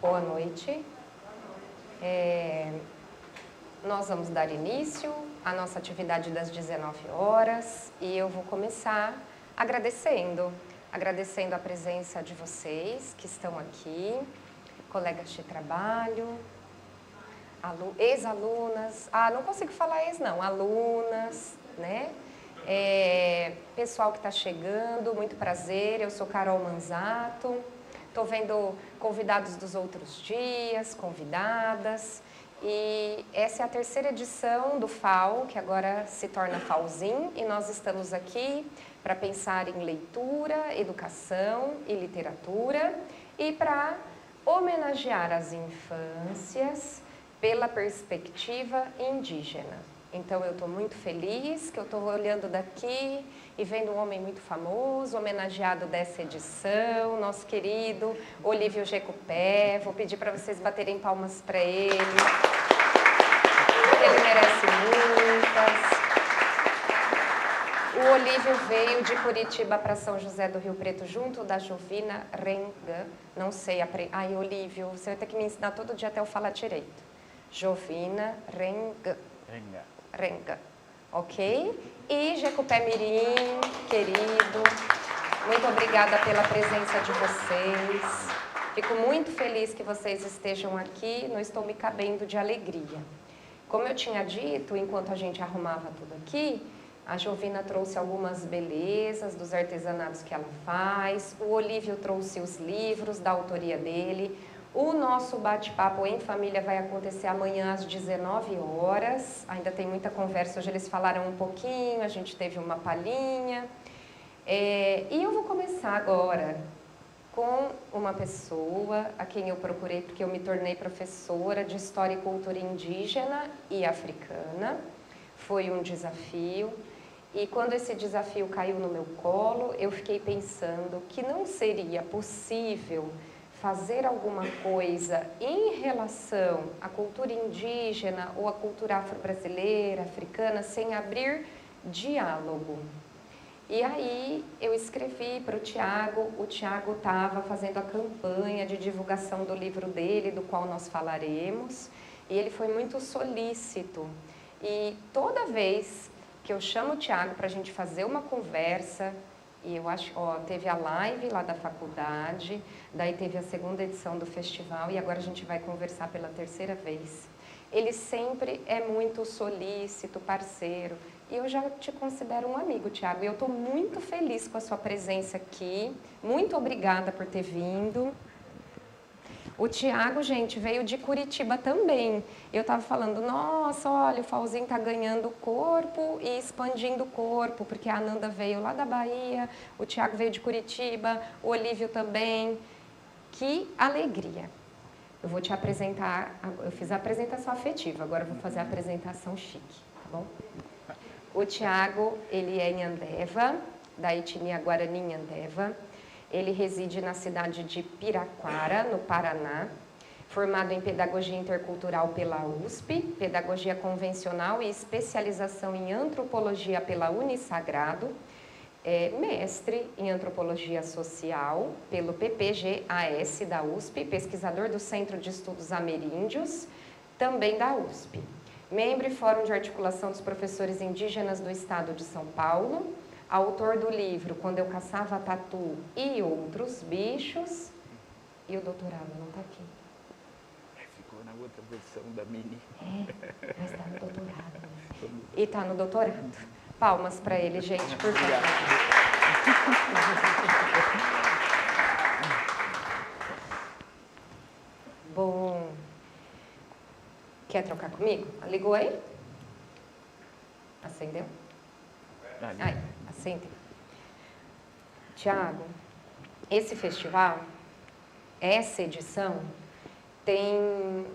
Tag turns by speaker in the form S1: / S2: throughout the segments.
S1: Boa noite. Nós vamos dar início à nossa atividade das 19 horas e eu vou começar agradecendo a presença de vocês que estão aqui, colegas de trabalho, ex-alunas, não consigo falar ex não, alunas, né? Pessoal que está chegando, muito prazer, eu sou Carol Manzato, estou vendo convidados dos outros dias, convidadas, e essa é a terceira edição do FAO, que agora se torna FAOZIM, e nós estamos aqui para pensar em leitura, educação e literatura, e para homenagear as infâncias pela perspectiva indígena. Então, eu estou muito feliz que eu estou olhando daqui e vendo um homem muito famoso, homenageado dessa edição, nosso querido Olívio Jecupé. Vou pedir para vocês baterem palmas para ele. Ele merece muitas. O Olívio veio de Curitiba para São José do Rio Preto, junto da Jovina Renga. Não sei aprender. Ai, Olívio, você vai ter que me ensinar todo dia até eu falar direito. Jovina Renga. Renga, ok? E Jecupé Mirim, querido, muito obrigada pela presença de vocês. Fico muito feliz que vocês estejam aqui, não estou me cabendo de alegria. Como eu tinha dito, enquanto a gente arrumava tudo aqui, a Jovina trouxe algumas belezas dos artesanatos que ela faz, o Olívio trouxe os livros da autoria dele. O nosso bate-papo em família vai acontecer amanhã às 19 horas. Ainda tem muita conversa, hoje eles falaram um pouquinho, a gente teve uma palhinha. E eu vou começar agora com uma pessoa a quem eu procurei, porque eu me tornei professora de História e Cultura Indígena e Africana. Foi um desafio. E quando esse desafio caiu no meu colo, eu fiquei pensando que não seria possível fazer alguma coisa em relação à cultura indígena ou à cultura afro-brasileira, africana, sem abrir diálogo. E aí eu escrevi para o Tiago estava fazendo a campanha de divulgação do livro dele, do qual nós falaremos, e ele foi muito solícito. E toda vez que eu chamo o Tiago para a gente fazer uma conversa, e eu acho, teve a live lá da faculdade, daí teve a segunda edição do festival e agora a gente vai conversar pela terceira vez. Ele sempre é muito solícito, parceiro, e eu já te considero um amigo, Tiago, e eu estou muito feliz com a sua presença aqui, muito obrigada por ter vindo. O Tiago, gente, veio de Curitiba também. Eu estava falando, nossa, olha, o FAOZIM está ganhando corpo e expandindo o corpo, porque a Ananda veio lá da Bahia, o Tiago veio de Curitiba, o Olívio também. Que alegria! Eu vou te apresentar, eu fiz a apresentação afetiva, agora eu vou fazer a apresentação chique, tá bom? O Tiago, ele é Nhandeva, da etnia Guarani Nhandeva. Ele reside na cidade de Piraquara, no Paraná, formado em Pedagogia Intercultural pela USP, Pedagogia Convencional e especialização em Antropologia pela Unisagrado, mestre em Antropologia Social pelo PPG-AS da USP, pesquisador do Centro de Estudos Ameríndios, também da USP. Membro e Fórum de Articulação dos Professores Indígenas do Estado de São Paulo, autor do livro Quando Eu Caçava Tatu e Outros Bichos. E o doutorado não está aqui.
S2: Ficou na outra versão da mini.
S1: Mas está no doutorado. Né? E está no doutorado. Palmas para ele, gente, por favor. Bom. Quer trocar comigo? Ligou aí? Acendeu? Aí, acendeu. Tiago, esse festival, essa edição, tem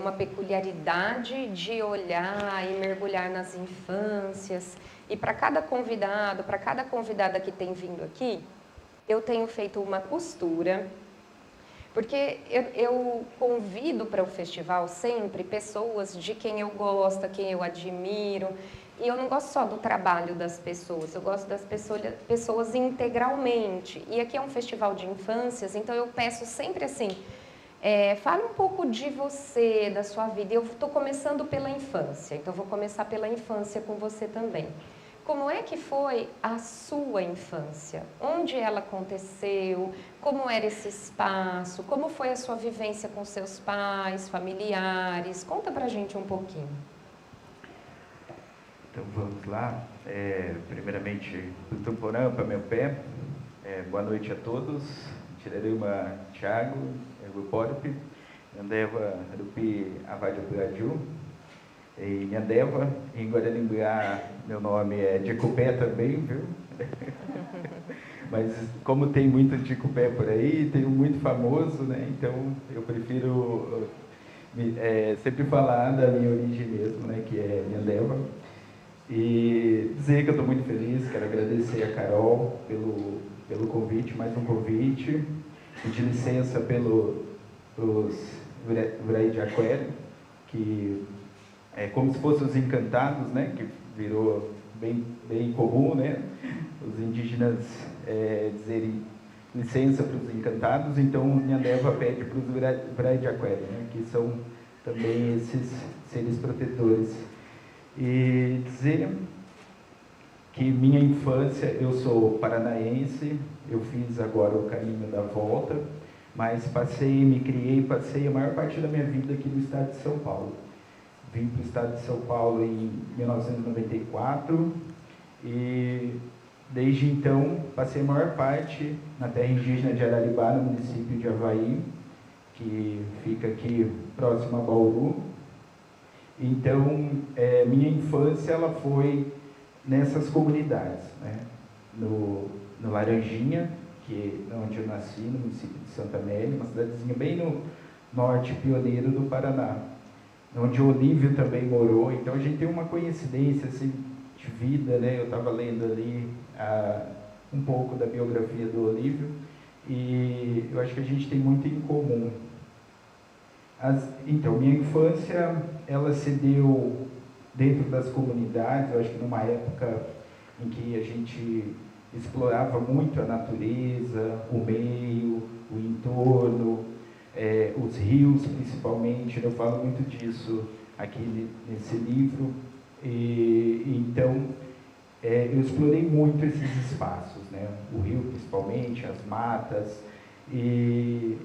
S1: uma peculiaridade de olhar e mergulhar nas infâncias. E para cada convidado, para cada convidada que tem vindo aqui, eu tenho feito uma costura, porque eu convido para o festival sempre pessoas de quem eu gosto, quem eu admiro. E eu não gosto só do trabalho das pessoas, eu gosto das pessoas integralmente. E aqui é um festival de infâncias, então eu peço sempre assim, Fala um pouco de você, da sua vida. Eu estou começando pela infância, então vou começar pela infância com você também. Como é que foi a sua infância? Onde ela aconteceu? Como era esse espaço? Como foi a sua vivência com seus pais, familiares? Conta pra gente um pouquinho.
S2: Então vamos lá. Primeiramente, tudo porão para meu pé. Boa noite a todos. Tirarema Thiago, Eguporpe, Andeva Rupi Avadi Braju. E Nhandeva, em Guaranimbá, meu nome é Dicupé também, viu? Mas como tem muito Dicupé por aí, tem um muito famoso, né? Então eu prefiro sempre falar da minha origem mesmo, né? Que é Nhandeva. E dizer que eu estou muito feliz, quero agradecer a Carol pelo convite, mais um convite, pedir licença pelos Vurai de Aquário, que é como se fossem os encantados, né, que virou bem comum, né, os indígenas dizerem licença para os encantados, então Nhandeva pede para os Vurai de Aquário, né, que são também esses seres protetores. E dizer que minha infância, eu sou paranaense, eu fiz agora o caminho da volta, mas me criei, passei a maior parte da minha vida aqui no estado de São Paulo. Vim para o estado de São Paulo em 1994 e desde então passei a maior parte na terra indígena de Araribá, no município de Avaí, que fica aqui próximo a Bauru. Então, minha infância ela foi nessas comunidades, né? No Laranjinha, que é onde eu nasci, no município de Santa Amélia, uma cidadezinha bem no norte pioneiro do Paraná, onde o Olívio também morou. Então a gente tem uma coincidência assim, de vida, né? Eu estava lendo ali um pouco da biografia do Olívio e eu acho que a gente tem muito em comum. Então, minha infância, ela se deu dentro das comunidades, eu acho que numa época em que a gente explorava muito a natureza, o meio, o entorno, os rios principalmente, eu falo muito disso aqui nesse livro, então eu explorei muito esses espaços, né? O rio principalmente, as matas, e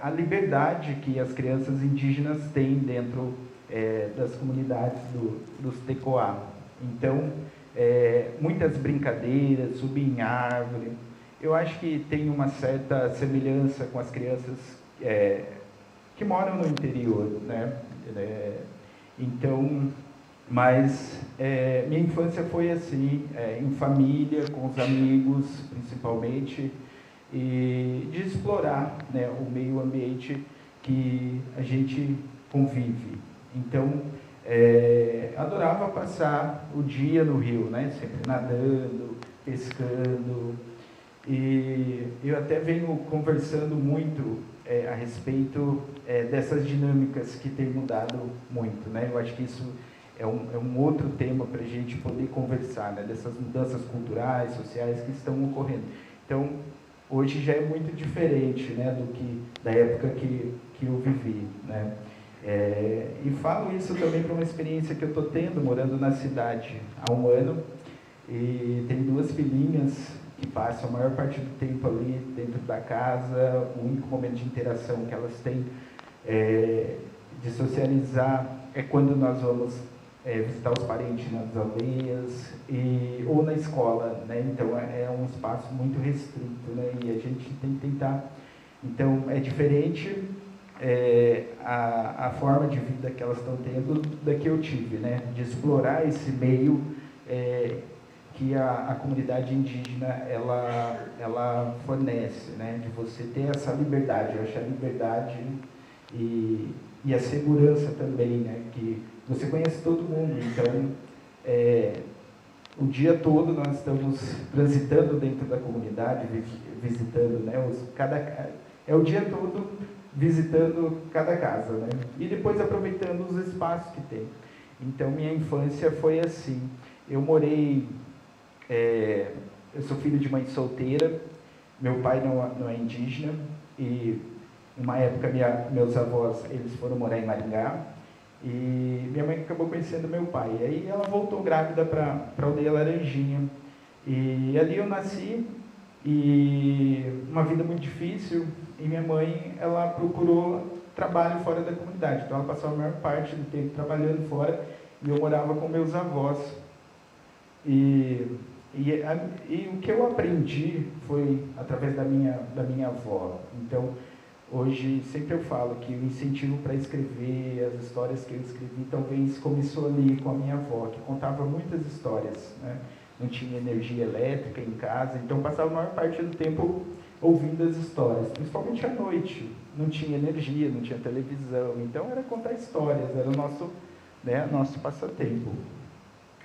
S2: a liberdade que as crianças indígenas têm dentro das comunidades dos Tecoá. Então, muitas brincadeiras, subir em árvore. Eu acho que tem uma certa semelhança com as crianças que moram no interior, né? Então, mas minha infância foi assim, em família, com os amigos, principalmente, e de explorar, né, o meio ambiente que a gente convive. Então, adorava passar o dia no rio, né, sempre nadando, pescando, e eu até venho conversando muito a respeito dessas dinâmicas que têm mudado muito, né? Eu acho que isso é um outro tema para a gente poder conversar, né, dessas mudanças culturais, sociais que estão ocorrendo. Então, hoje já é muito diferente, né, da época que eu vivi, né? E falo isso também para uma experiência que eu estou tendo, morando na cidade há um ano, e tenho 2 filhinhas que passam a maior parte do tempo ali dentro da casa. O único momento de interação que elas têm de socializar é quando nós vamos visitar os parentes nas aldeias ou na escola, né? Então é um espaço muito restrito, né? E a gente tem que tentar. Então é diferente a forma de vida que elas estão tendo da que eu tive, né? De explorar esse meio que a comunidade indígena ela fornece, né? De você ter essa liberdade. Eu acho a liberdade e a segurança também, né? Que você conhece todo mundo, então o dia todo nós estamos transitando dentro da comunidade, visitando, né? O dia todo visitando cada casa, né? E depois aproveitando os espaços que tem. Então minha infância foi assim. Eu morei, eu sou filho de mãe solteira, meu pai não é indígena e uma época meus avós eles foram morar em Maringá e minha mãe acabou conhecendo meu pai. E aí ela voltou grávida para a aldeia Laranjinha. E ali eu nasci, e uma vida muito difícil, e minha mãe, ela procurou trabalho fora da comunidade, então ela passou a maior parte do tempo trabalhando fora, e eu morava com meus avós. E o que eu aprendi foi através da minha avó. Então, hoje, sempre eu falo que o incentivo para escrever, as histórias que eu escrevi, talvez começou ali com a minha avó, que contava muitas histórias, né? Não tinha energia elétrica em casa, então passava a maior parte do tempo ouvindo as histórias, principalmente à noite. Não tinha energia, não tinha televisão, então era contar histórias, era o nosso passatempo.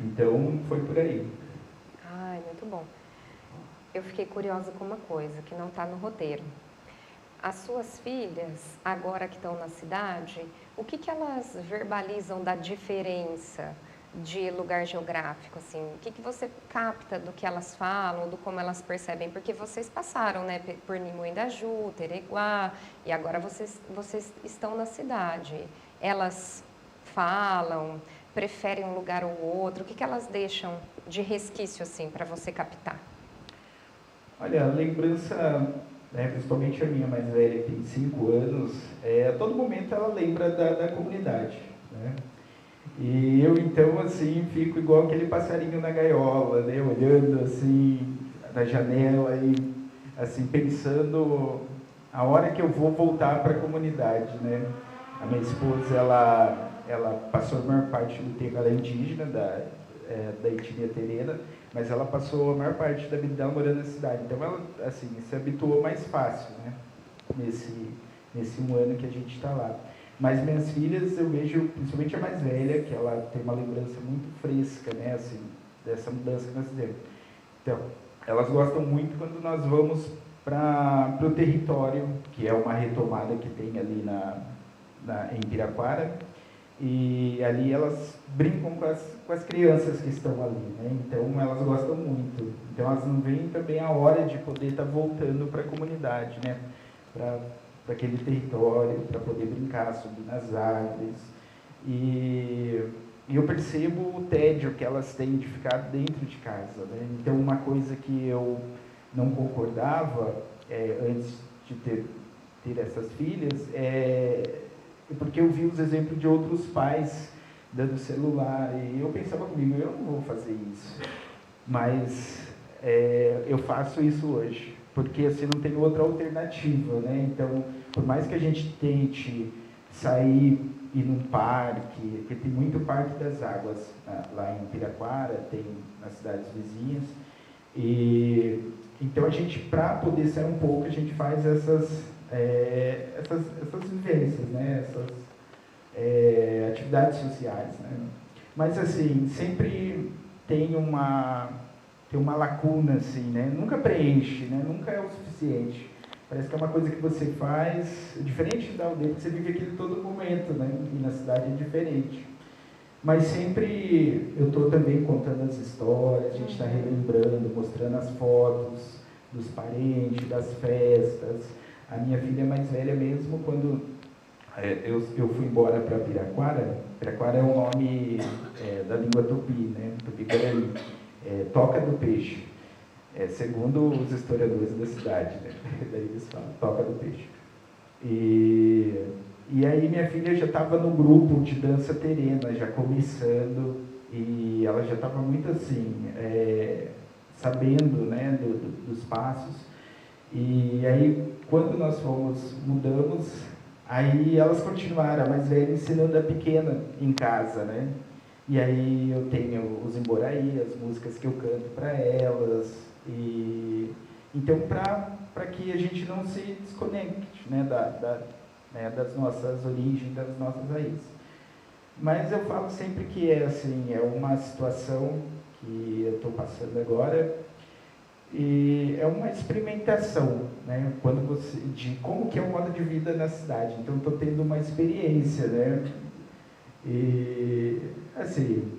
S2: Então, foi por aí.
S1: Ai, muito bom. Eu fiquei curiosa com uma coisa que não está no roteiro. As suas filhas, agora que estão na cidade, o que elas verbalizam da diferença de lugar geográfico, assim? O que você capta do que elas falam, do como elas percebem? Porque vocês passaram, né, por Nimoendaju, Tereguá, e agora vocês estão na cidade. Elas falam, preferem um lugar ou outro? O que elas deixam de resquício, assim, para você captar?
S2: Olha, a lembrança, né, principalmente a minha mais velha, que tem 5 anos, a todo momento ela lembra da comunidade, né? E eu, então, assim, fico igual aquele passarinho na gaiola, né, olhando, assim, na janela e, assim, pensando a hora que eu vou voltar para a comunidade, né? A minha esposa, ela passou a maior parte do tempo, ela é indígena, da etnia terena, mas ela passou a maior parte da vida dela morando na cidade. Então, ela, assim, se habituou mais fácil, né? Nesse 1 ano que a gente está lá. Mas minhas filhas, eu vejo, principalmente a mais velha, que ela tem uma lembrança muito fresca, né, assim, dessa mudança que nós fizemos. Então, elas gostam muito quando nós vamos para o território, que é uma retomada que tem ali em Piraquara, e ali elas brincam com as crianças que estão ali, né? Então elas gostam muito. Então elas não veem também a hora de poder estar voltando para a comunidade, né? Para aquele território, para poder brincar, subir nas árvores. E eu percebo o tédio que elas têm de ficar dentro de casa, né? Então uma coisa que eu não concordava antes de ter essas filhas porque eu vi os exemplos de outros pais dando celular, e eu pensava comigo, eu não vou fazer isso, mas eu faço isso hoje, porque assim não tem outra alternativa, né? Então, por mais que a gente tente sair, ir num parque, porque tem muito Parque das Águas lá em Piraquara, tem nas cidades vizinhas, e então a gente, para poder sair um pouco, a gente faz essas vivências, né? Essas atividades sociais, né? Mas assim, sempre tem uma lacuna, assim, né? Nunca preenche, né? Nunca é o suficiente. Parece que é uma coisa que você faz, diferente da aldeia, porque você vive aquilo todo momento, né? E na cidade é diferente. Mas sempre eu estou também contando as histórias, a gente está relembrando, mostrando as fotos dos parentes, das festas. A minha filha mais velha mesmo, quando eu fui embora para Piraquara, Piraquara é um nome da língua tupi, né? Tupi-guarani, toca do peixe, segundo os historiadores da cidade, né? Daí eles falam, toca do peixe. E aí minha filha já estava no grupo de dança terena, já começando, e ela já estava muito assim, sabendo, né, dos passos. E aí, quando nós mudamos, aí elas continuaram, a mais velha ensinando a pequena em casa, né? E aí eu tenho os Emboraí, as músicas que eu canto para elas, e então para que a gente não se desconecte, né, das nossas origens, das nossas raízes. Mas eu falo sempre que assim, é uma situação que eu estou passando agora, e é uma experimentação, né? De como que é o modo de vida na cidade. Então, estou tendo uma experiência, né? E, assim,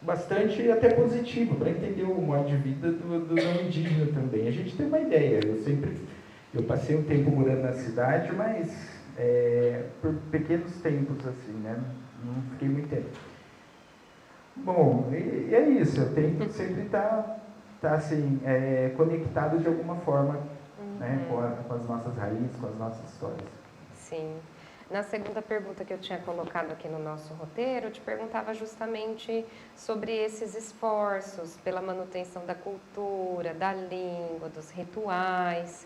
S2: bastante até positivo, para entender o modo de vida do não indígena também. A gente tem uma ideia, eu sempre Eu passei um tempo morando na cidade, mas por pequenos tempos, assim, né? Não fiquei muito tempo. Bom, e é isso, eu tento sempre estar assim, conectado de alguma forma, né, com as nossas raízes, com as nossas histórias.
S1: Sim. Na segunda pergunta que eu tinha colocado aqui no nosso roteiro, eu te perguntava justamente sobre esses esforços pela manutenção da cultura, da língua, dos rituais,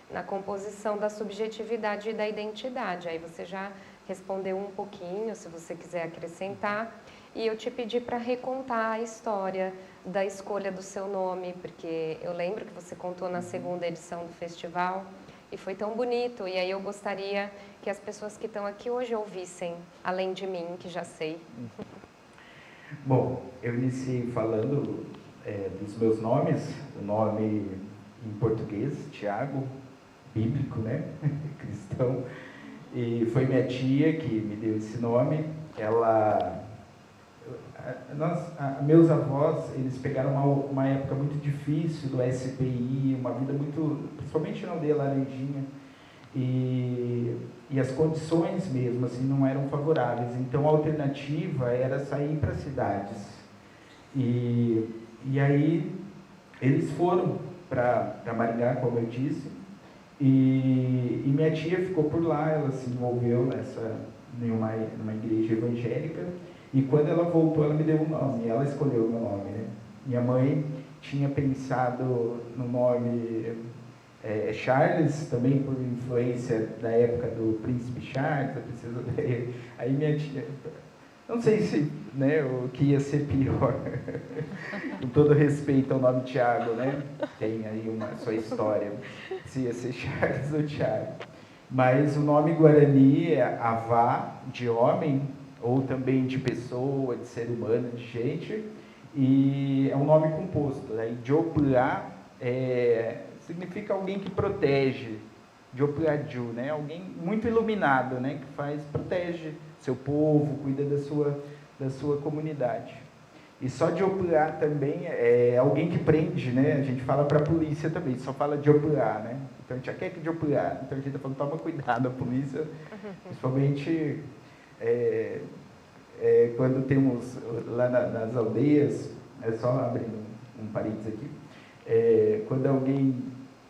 S1: na composição da subjetividade e da identidade. Aí você já respondeu um pouquinho, se você quiser acrescentar. E eu te pedi para recontar a história da escolha do seu nome, porque eu lembro que você contou na segunda edição do festival e foi tão bonito. E aí eu gostaria que as pessoas que estão aqui hoje ouvissem, além de mim, que já sei.
S2: Bom, eu iniciei falando dos meus nomes, o nome em português, Tiago, bíblico, né, cristão, e foi minha tia que me deu esse nome. Meus avós, eles pegaram uma época muito difícil do SPI, uma vida muito, principalmente na aldeia Laranjinha, e as condições mesmo assim não eram favoráveis. Então a alternativa era sair para cidades. E aí eles foram para Maringá, como eu disse, e minha tia ficou por lá. Ela se envolveu numa igreja evangélica, e quando ela voltou, ela me deu um nome, ela escolheu o meu nome, né? Minha mãe tinha pensado no nome Charles, também por influência da época do Príncipe Charles, a princesa dele. Aí minha tia, não sei se, né, o que ia ser pior, com todo respeito ao nome Tiago, né? Tem aí uma sua história, se ia ser Charles ou Tiago. Mas o nome Guarani é Avá, de homem, ou também de pessoa, de ser humano, de gente, e é um nome composto, né? Diopuá significa alguém que protege, Diopuaju, né? Alguém muito iluminado, né? Que protege seu povo, cuida da sua comunidade. E só Diopuá também é alguém que prende, né? A gente fala para a polícia também, só fala Diopuá, né? Então a gente já quer que Diopuá, então a gente está falando, toma cuidado, a polícia, principalmente quando temos lá nas aldeias, só abrindo um parênteses aqui, quando alguém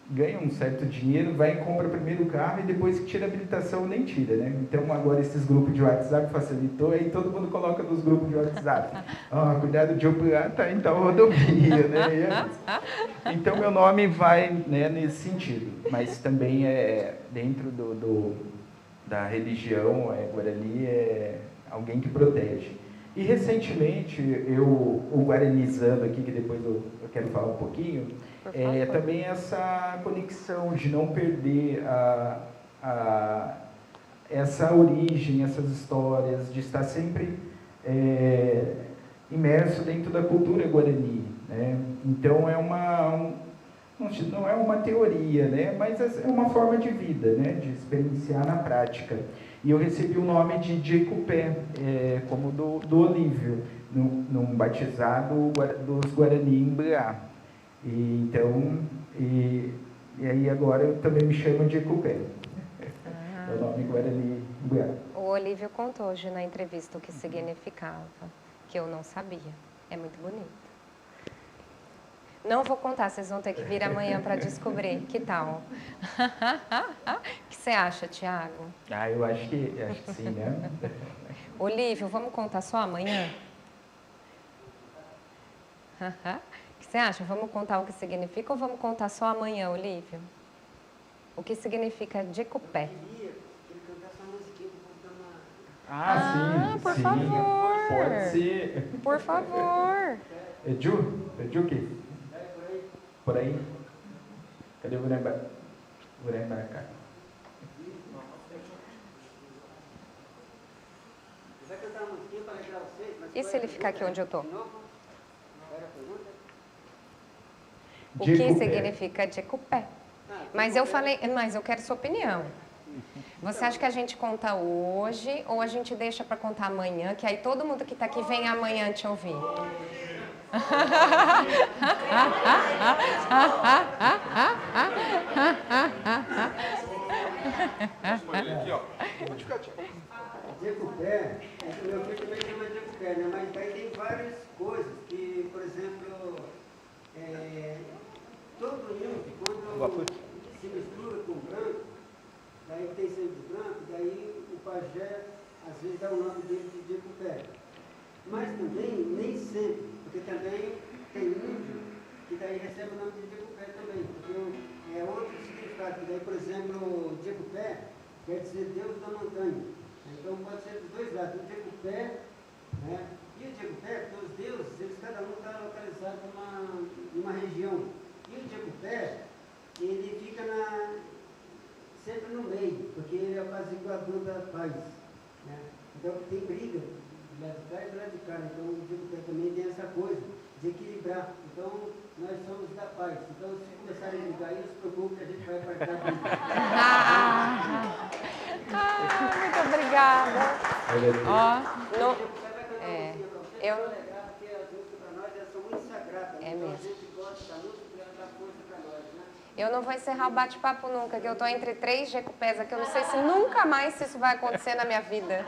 S2: ganha um certo dinheiro, vai e compra primeiro o carro e depois que tira a habilitação nem tira, né? Então agora esses grupos de WhatsApp facilitou, aí todo mundo coloca nos grupos de WhatsApp. Cuidado de tá em tal rodovia, né? Então meu nome vai, né, nesse sentido, mas também dentro da religião Guarani alguém que protege. E recentemente, o guaranizando aqui, que depois eu quero falar um pouquinho, também essa conexão de não perder essa origem, essas histórias, de estar sempre imerso dentro da cultura guarani, né? Então não é uma teoria, né? Mas é uma forma de vida, né? De experienciar na prática. E eu recebi o nome de Jecupé, como do Olívio, num batizado dos Guarani em Mbriá. E aí agora eu também me chamo de Jecupé. É o nome Guarani em Mbriá.
S1: O Olívio contou hoje na entrevista o que significava, que eu não sabia. É muito bonito. Não vou contar, vocês vão ter que vir amanhã para descobrir. Que tal? O que você acha, Tiago?
S2: Eu acho que sim, né?
S1: Olívio, vamos contar só amanhã? O que você acha? Vamos contar o que significa ou vamos contar só amanhã, Olívio? O que significa Jecupé?
S2: Sim,
S1: por
S2: sim.
S1: favor.
S2: Pode ser.
S1: Por favor.
S2: É Ju que? Por aí? Cadê o Urembaracá?
S1: E se ele ficar aqui onde eu estou? O que significa Jecupé? Mas eu quero sua opinião. Você acha que a gente conta hoje ou a gente deixa para contar amanhã, que aí todo mundo que está aqui vem amanhã te ouvir?
S3: Aqui, ó. Pode ficar, Tiago.
S4: Jecupé, meu filho também chama de Jecupé, né? Mas daí tem várias coisas que, por exemplo, todo hino, quando se mistura com branco, daí tem sangue de branco, daí o pajé às vezes dá o nome dele de Jecupé. Mas também, nem sempre, porque também tem índio que daí recebe o nome de Jecupé também, porque é outro significado. Daí, por exemplo, Jecupé quer dizer Deus da montanha. Então pode ser dos dois lados, o Jecupé, né? E o Jecupé, porque os deuses, eles, cada um está localizado numa região. E o Jecupé, ele fica sempre no meio, porque ele é o apaziguador da paz. Né? Então tem briga do lado de cá e do lado de cá. Então o Jecupé também tem essa coisa de equilibrar. Então nós somos da paz. Então se começarem a brigar aí, não se preocupe que a gente vai partir da briga.
S1: Muito obrigada. Ó, eu... É mesmo. Eu não vou encerrar o bate-papo nunca, que eu tô entre 3 Jecupés aqui, eu não sei se nunca mais isso vai acontecer na minha vida.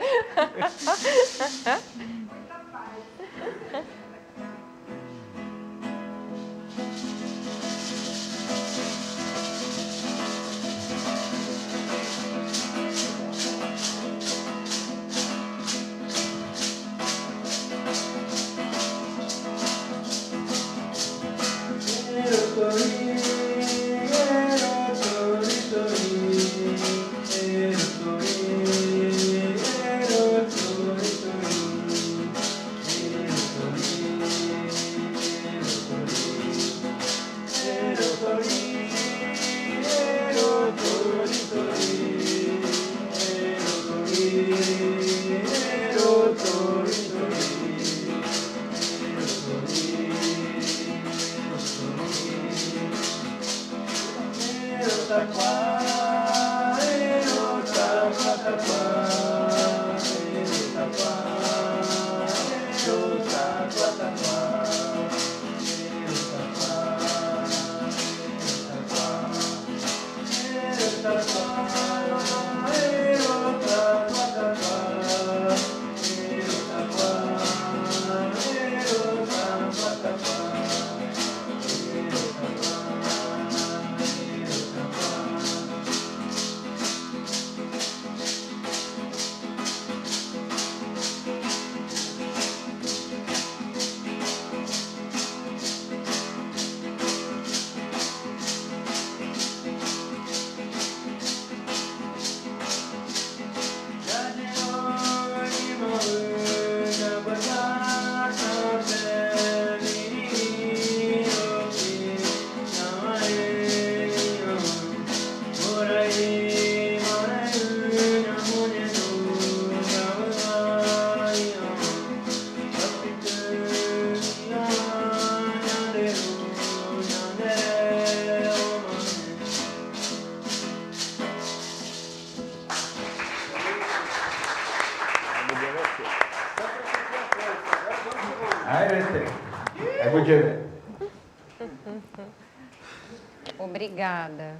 S1: Obrigada.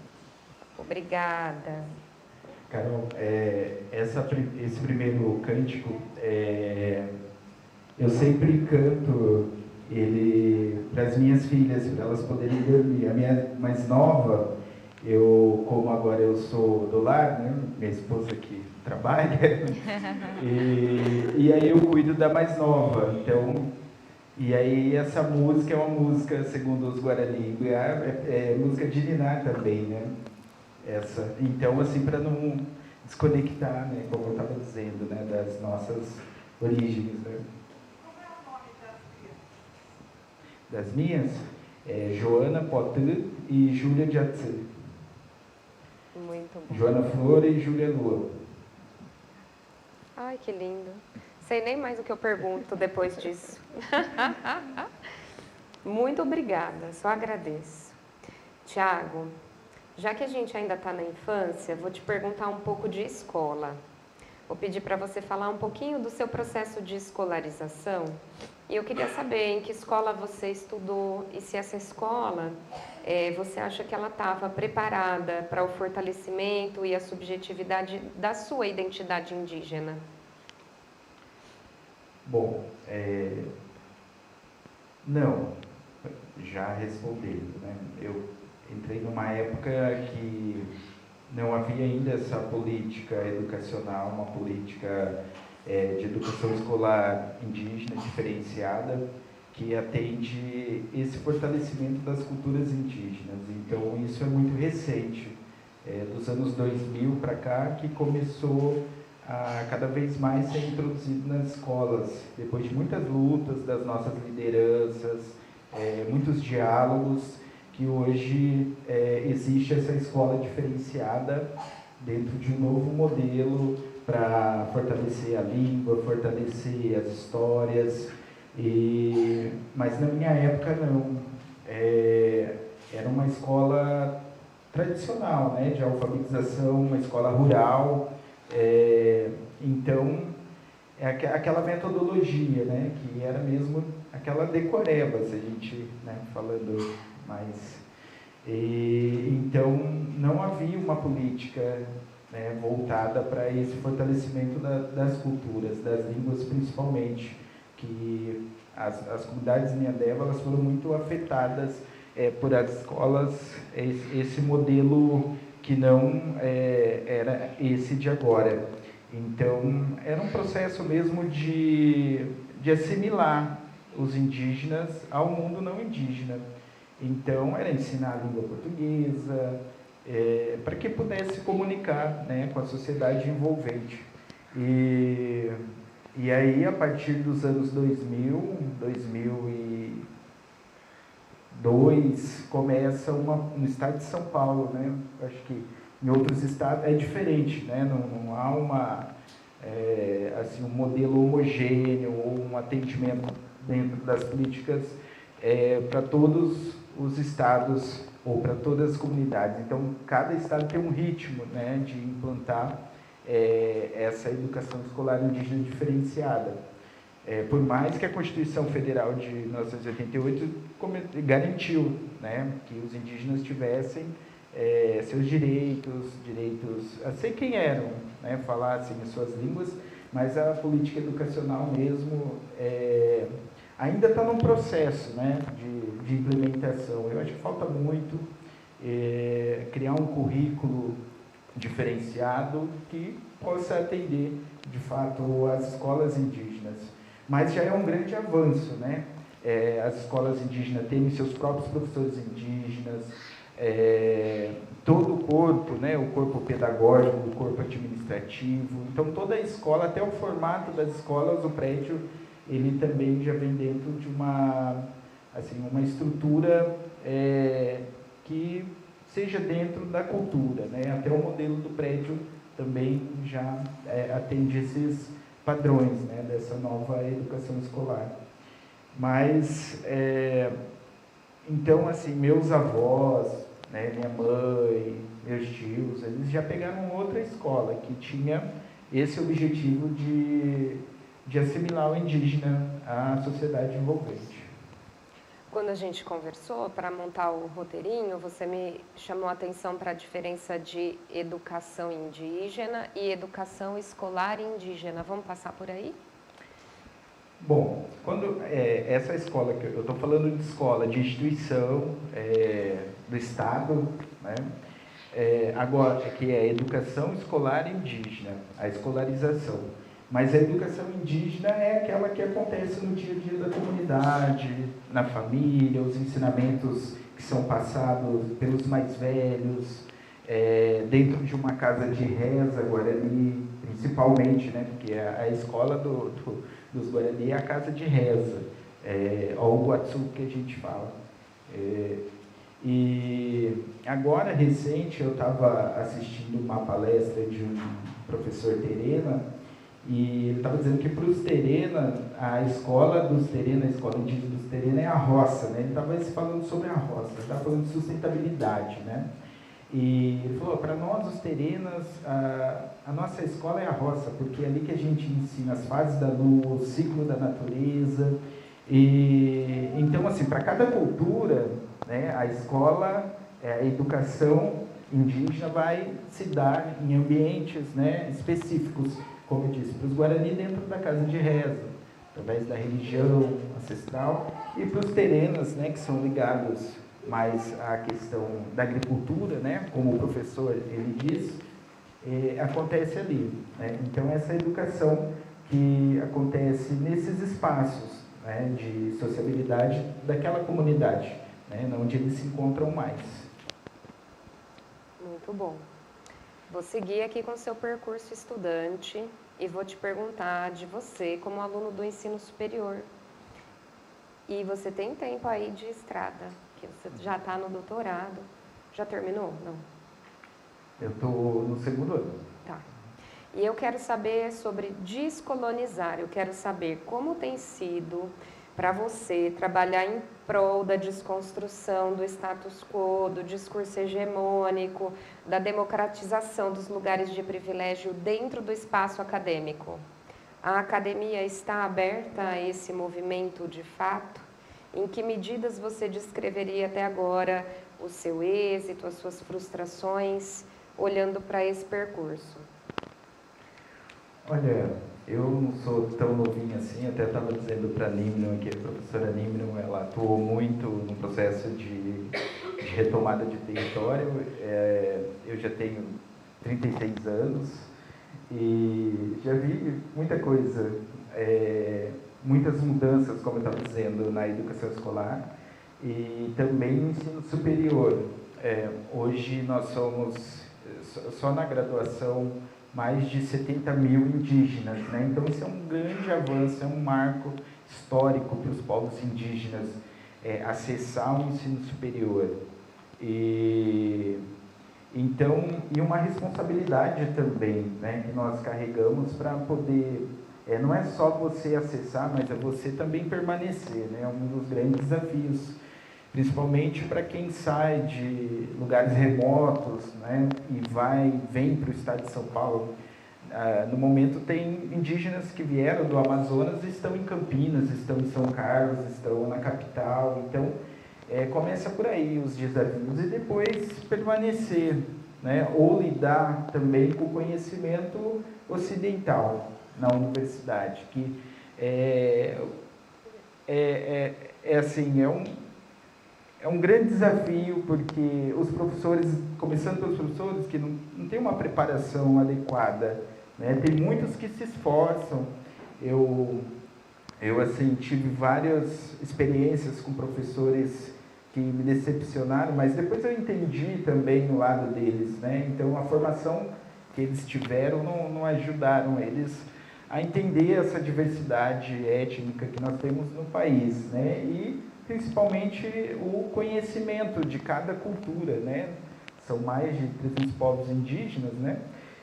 S1: Obrigada.
S2: Carol, esse primeiro cântico, eu sempre canto ele para as minhas filhas, para elas poderem dormir. A minha mais nova, como agora eu sou do lar, né? Minha esposa que trabalha, e aí eu cuido da mais nova. Então, e aí essa música é uma música, segundo os Guarani, é música de ninar também, né? Então, assim, para não desconectar, né, como eu estava dizendo, né, das nossas origens, né?
S5: Como é o nome
S2: Das minhas? Joana Potu e Júlia Jatsu.
S1: Muito bom.
S2: Joana Flora e Júlia Lua.
S1: Ai, que lindo. Sei nem mais o que eu pergunto depois disso. Muito obrigada, só agradeço. Tiago, já que a gente ainda está na infância, vou te perguntar um pouco de escola. Vou pedir para você falar um pouquinho do seu processo de escolarização. E eu queria saber em que escola você estudou e se essa escola, você acha que ela estava preparada para o fortalecimento e a subjetividade da sua identidade indígena?
S2: Bom, não, já respondendo, né? Eu entrei numa época que não havia ainda essa política educacional, uma política de educação escolar indígena diferenciada, que atende esse fortalecimento das culturas indígenas. Então, isso é muito recente, dos anos 2000 para cá, que começou a cada vez mais ser introduzido nas escolas, depois de muitas lutas das nossas lideranças, muitos diálogos, que hoje existe essa escola diferenciada dentro de um novo modelo para fortalecer a língua, fortalecer as histórias. Mas na minha época não, era uma escola tradicional, né, de alfabetização, uma escola rural. Então, aquela metodologia, né, que era mesmo aquela decoreba, se a gente, né, falando mais. Então, não havia uma política, né, voltada para esse fortalecimento das culturas, das línguas principalmente, que as comunidades Niandeva, elas foram muito afetadas por as escolas, esse modelo que não era esse de agora. Então, era um processo mesmo de assimilar os indígenas ao mundo não indígena. Então, era ensinar a língua portuguesa, para que pudesse comunicar, né, com a sociedade envolvente. E aí, a partir dos anos 2000, 2002, começa no estado de São Paulo, né? Acho que em outros estados é diferente, né? Não há assim, um modelo homogêneo ou um atendimento dentro das políticas para todos os estados ou para todas as comunidades. Então, cada estado tem um ritmo, né, de implantar essa educação escolar indígena diferenciada. Por mais que a Constituição Federal de 1988 garantiu, né, que os indígenas tivessem seus direitos a ser quem eram, né, falassem as suas línguas, mas a política educacional mesmo ainda está num processo, né, de implementação. Eu acho que falta muito criar um currículo diferenciado que possa atender, de fato, as escolas indígenas. Mas já é um grande avanço, né? As escolas indígenas terem seus próprios professores indígenas, todo o corpo, né? O corpo pedagógico, o corpo administrativo. Então, toda a escola, até o formato das escolas, o prédio, ele também já vem dentro de uma estrutura que seja dentro da cultura, né? Até o modelo do prédio também já atende esses padrões, né, dessa nova educação escolar. Mas, então, assim, meus avós, né, minha mãe, meus tios, eles já pegaram outra escola que tinha esse objetivo de assimilar o indígena à sociedade envolvente.
S1: Quando a gente conversou para montar o roteirinho, você me chamou a atenção para a diferença de educação indígena e educação escolar indígena. Vamos passar por aí?
S2: Bom, quando essa escola, que eu estou falando de escola, de instituição do Estado, né? Agora, que é a educação escolar indígena, a escolarização. Mas a educação indígena é aquela que acontece no dia a dia da comunidade, na família, os ensinamentos que são passados pelos mais velhos, dentro de uma casa de reza Guarani, principalmente, né, porque a escola dos Guarani é a casa de reza, ou o Guatsu que a gente fala. E agora, recente, eu estava assistindo uma palestra de um professor Terena, e ele estava dizendo que para os Terena, a escola dos Terena, a escola indígena dos Terena é a roça, né? Ele estava falando sobre a roça, ele estava falando de sustentabilidade, né? E ele falou, para nós, os terenas, a nossa escola é a roça, porque é ali que a gente ensina as fases da lua, o ciclo da natureza. E então, assim, para cada cultura, né, a escola, a educação indígena vai se dar em ambientes, né, específicos, como eu disse, para os Guarani dentro da casa de reza, através da religião ancestral, e para os terenas, né, que são ligados mais à questão da agricultura, né, como o professor ele diz, acontece ali, né? Então essa educação que acontece nesses espaços, né, de sociabilidade daquela comunidade, né, onde eles se encontram mais.
S1: Muito bom. Vou seguir aqui com o seu percurso estudante e vou te perguntar de você como aluno do ensino superior. E você tem tempo aí de estrada, que você já está no doutorado. Já terminou? Não.
S2: Eu estou no segundo ano.
S1: Tá. E eu quero saber sobre descolonizar. Eu quero saber como tem sido para você trabalhar em prol da desconstrução do status quo, do discurso hegemônico, da democratização dos lugares de privilégio dentro do espaço acadêmico. A academia está aberta a esse movimento de fato? Em que medidas você descreveria até agora o seu êxito, as suas frustrações, olhando para esse percurso?
S2: Olha, eu não sou tão novinho assim, até estava dizendo para a Nimno, que a professora Nimno, ela atuou muito no processo de retomada de território. Eu já tenho 36 anos e já vi muita coisa, muitas mudanças, como eu estava dizendo, na educação escolar e também no ensino superior. Hoje nós somos, só na graduação, mais de 70 mil indígenas, né? Então isso é um grande avanço, é um marco histórico para os povos indígenas acessar o ensino superior. E uma responsabilidade também, né, que nós carregamos para poder, não é só você acessar, mas é você também permanecer, né? É um dos grandes desafios, principalmente para quem sai de lugares remotos, né, e vem para o estado de São Paulo. No momento tem indígenas que vieram do Amazonas e estão em Campinas, estão em São Carlos, estão na capital. Então, começa por aí os desafios e depois permanecer, né, ou lidar também com o conhecimento ocidental na universidade, que é um grande desafio, porque os professores, começando pelos professores, que não têm uma preparação adequada, né? Tem muitos que se esforçam. Eu assim, tive várias experiências com professores que me decepcionaram, mas depois eu entendi também no lado deles, né? Então, a formação que eles tiveram não ajudaram eles a entender essa diversidade étnica que nós temos no país, né? E principalmente o conhecimento de cada cultura, né? São mais de 300 povos indígenas, né?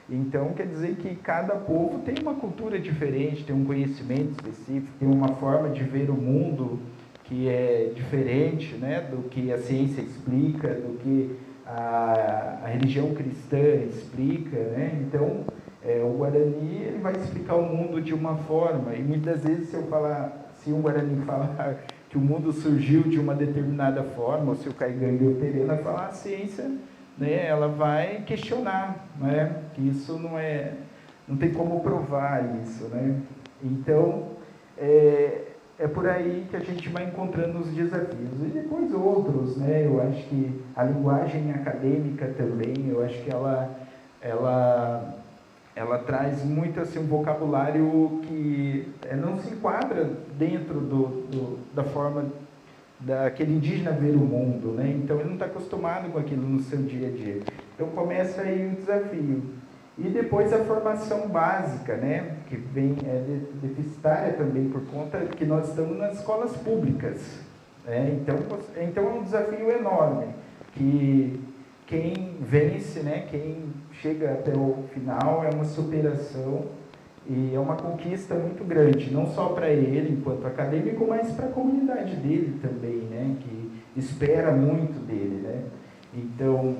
S2: Então, quer dizer que cada povo tem uma cultura diferente, tem um conhecimento específico, tem uma forma de ver o mundo que é diferente, né, do que a ciência explica, do que a religião cristã explica, né? Então, o Guarani ele vai explicar o mundo de uma forma, e muitas vezes se um Guarani falar que o mundo surgiu de uma determinada forma, ou se o Caigangue ou o Terena falar, a ciência, né, ela vai questionar, né, que isso não tem como provar isso, né? Então, é por aí que a gente vai encontrando os desafios. E depois outros, né? Eu acho que a linguagem acadêmica também, eu acho que ela traz muito assim, um vocabulário que não se enquadra dentro da forma daquele indígena ver o mundo, né? Então ele não está acostumado com aquilo no seu dia a dia. Então começa aí o desafio. E depois a formação básica, né? Que vem deficitária também por conta que nós estamos nas escolas públicas, né? Então é um desafio enorme que quem vence, né? Quem chega até o final é uma superação e é uma conquista muito grande, não só para ele enquanto acadêmico, mas para a comunidade dele também, né? Que espera muito dele, né? Então,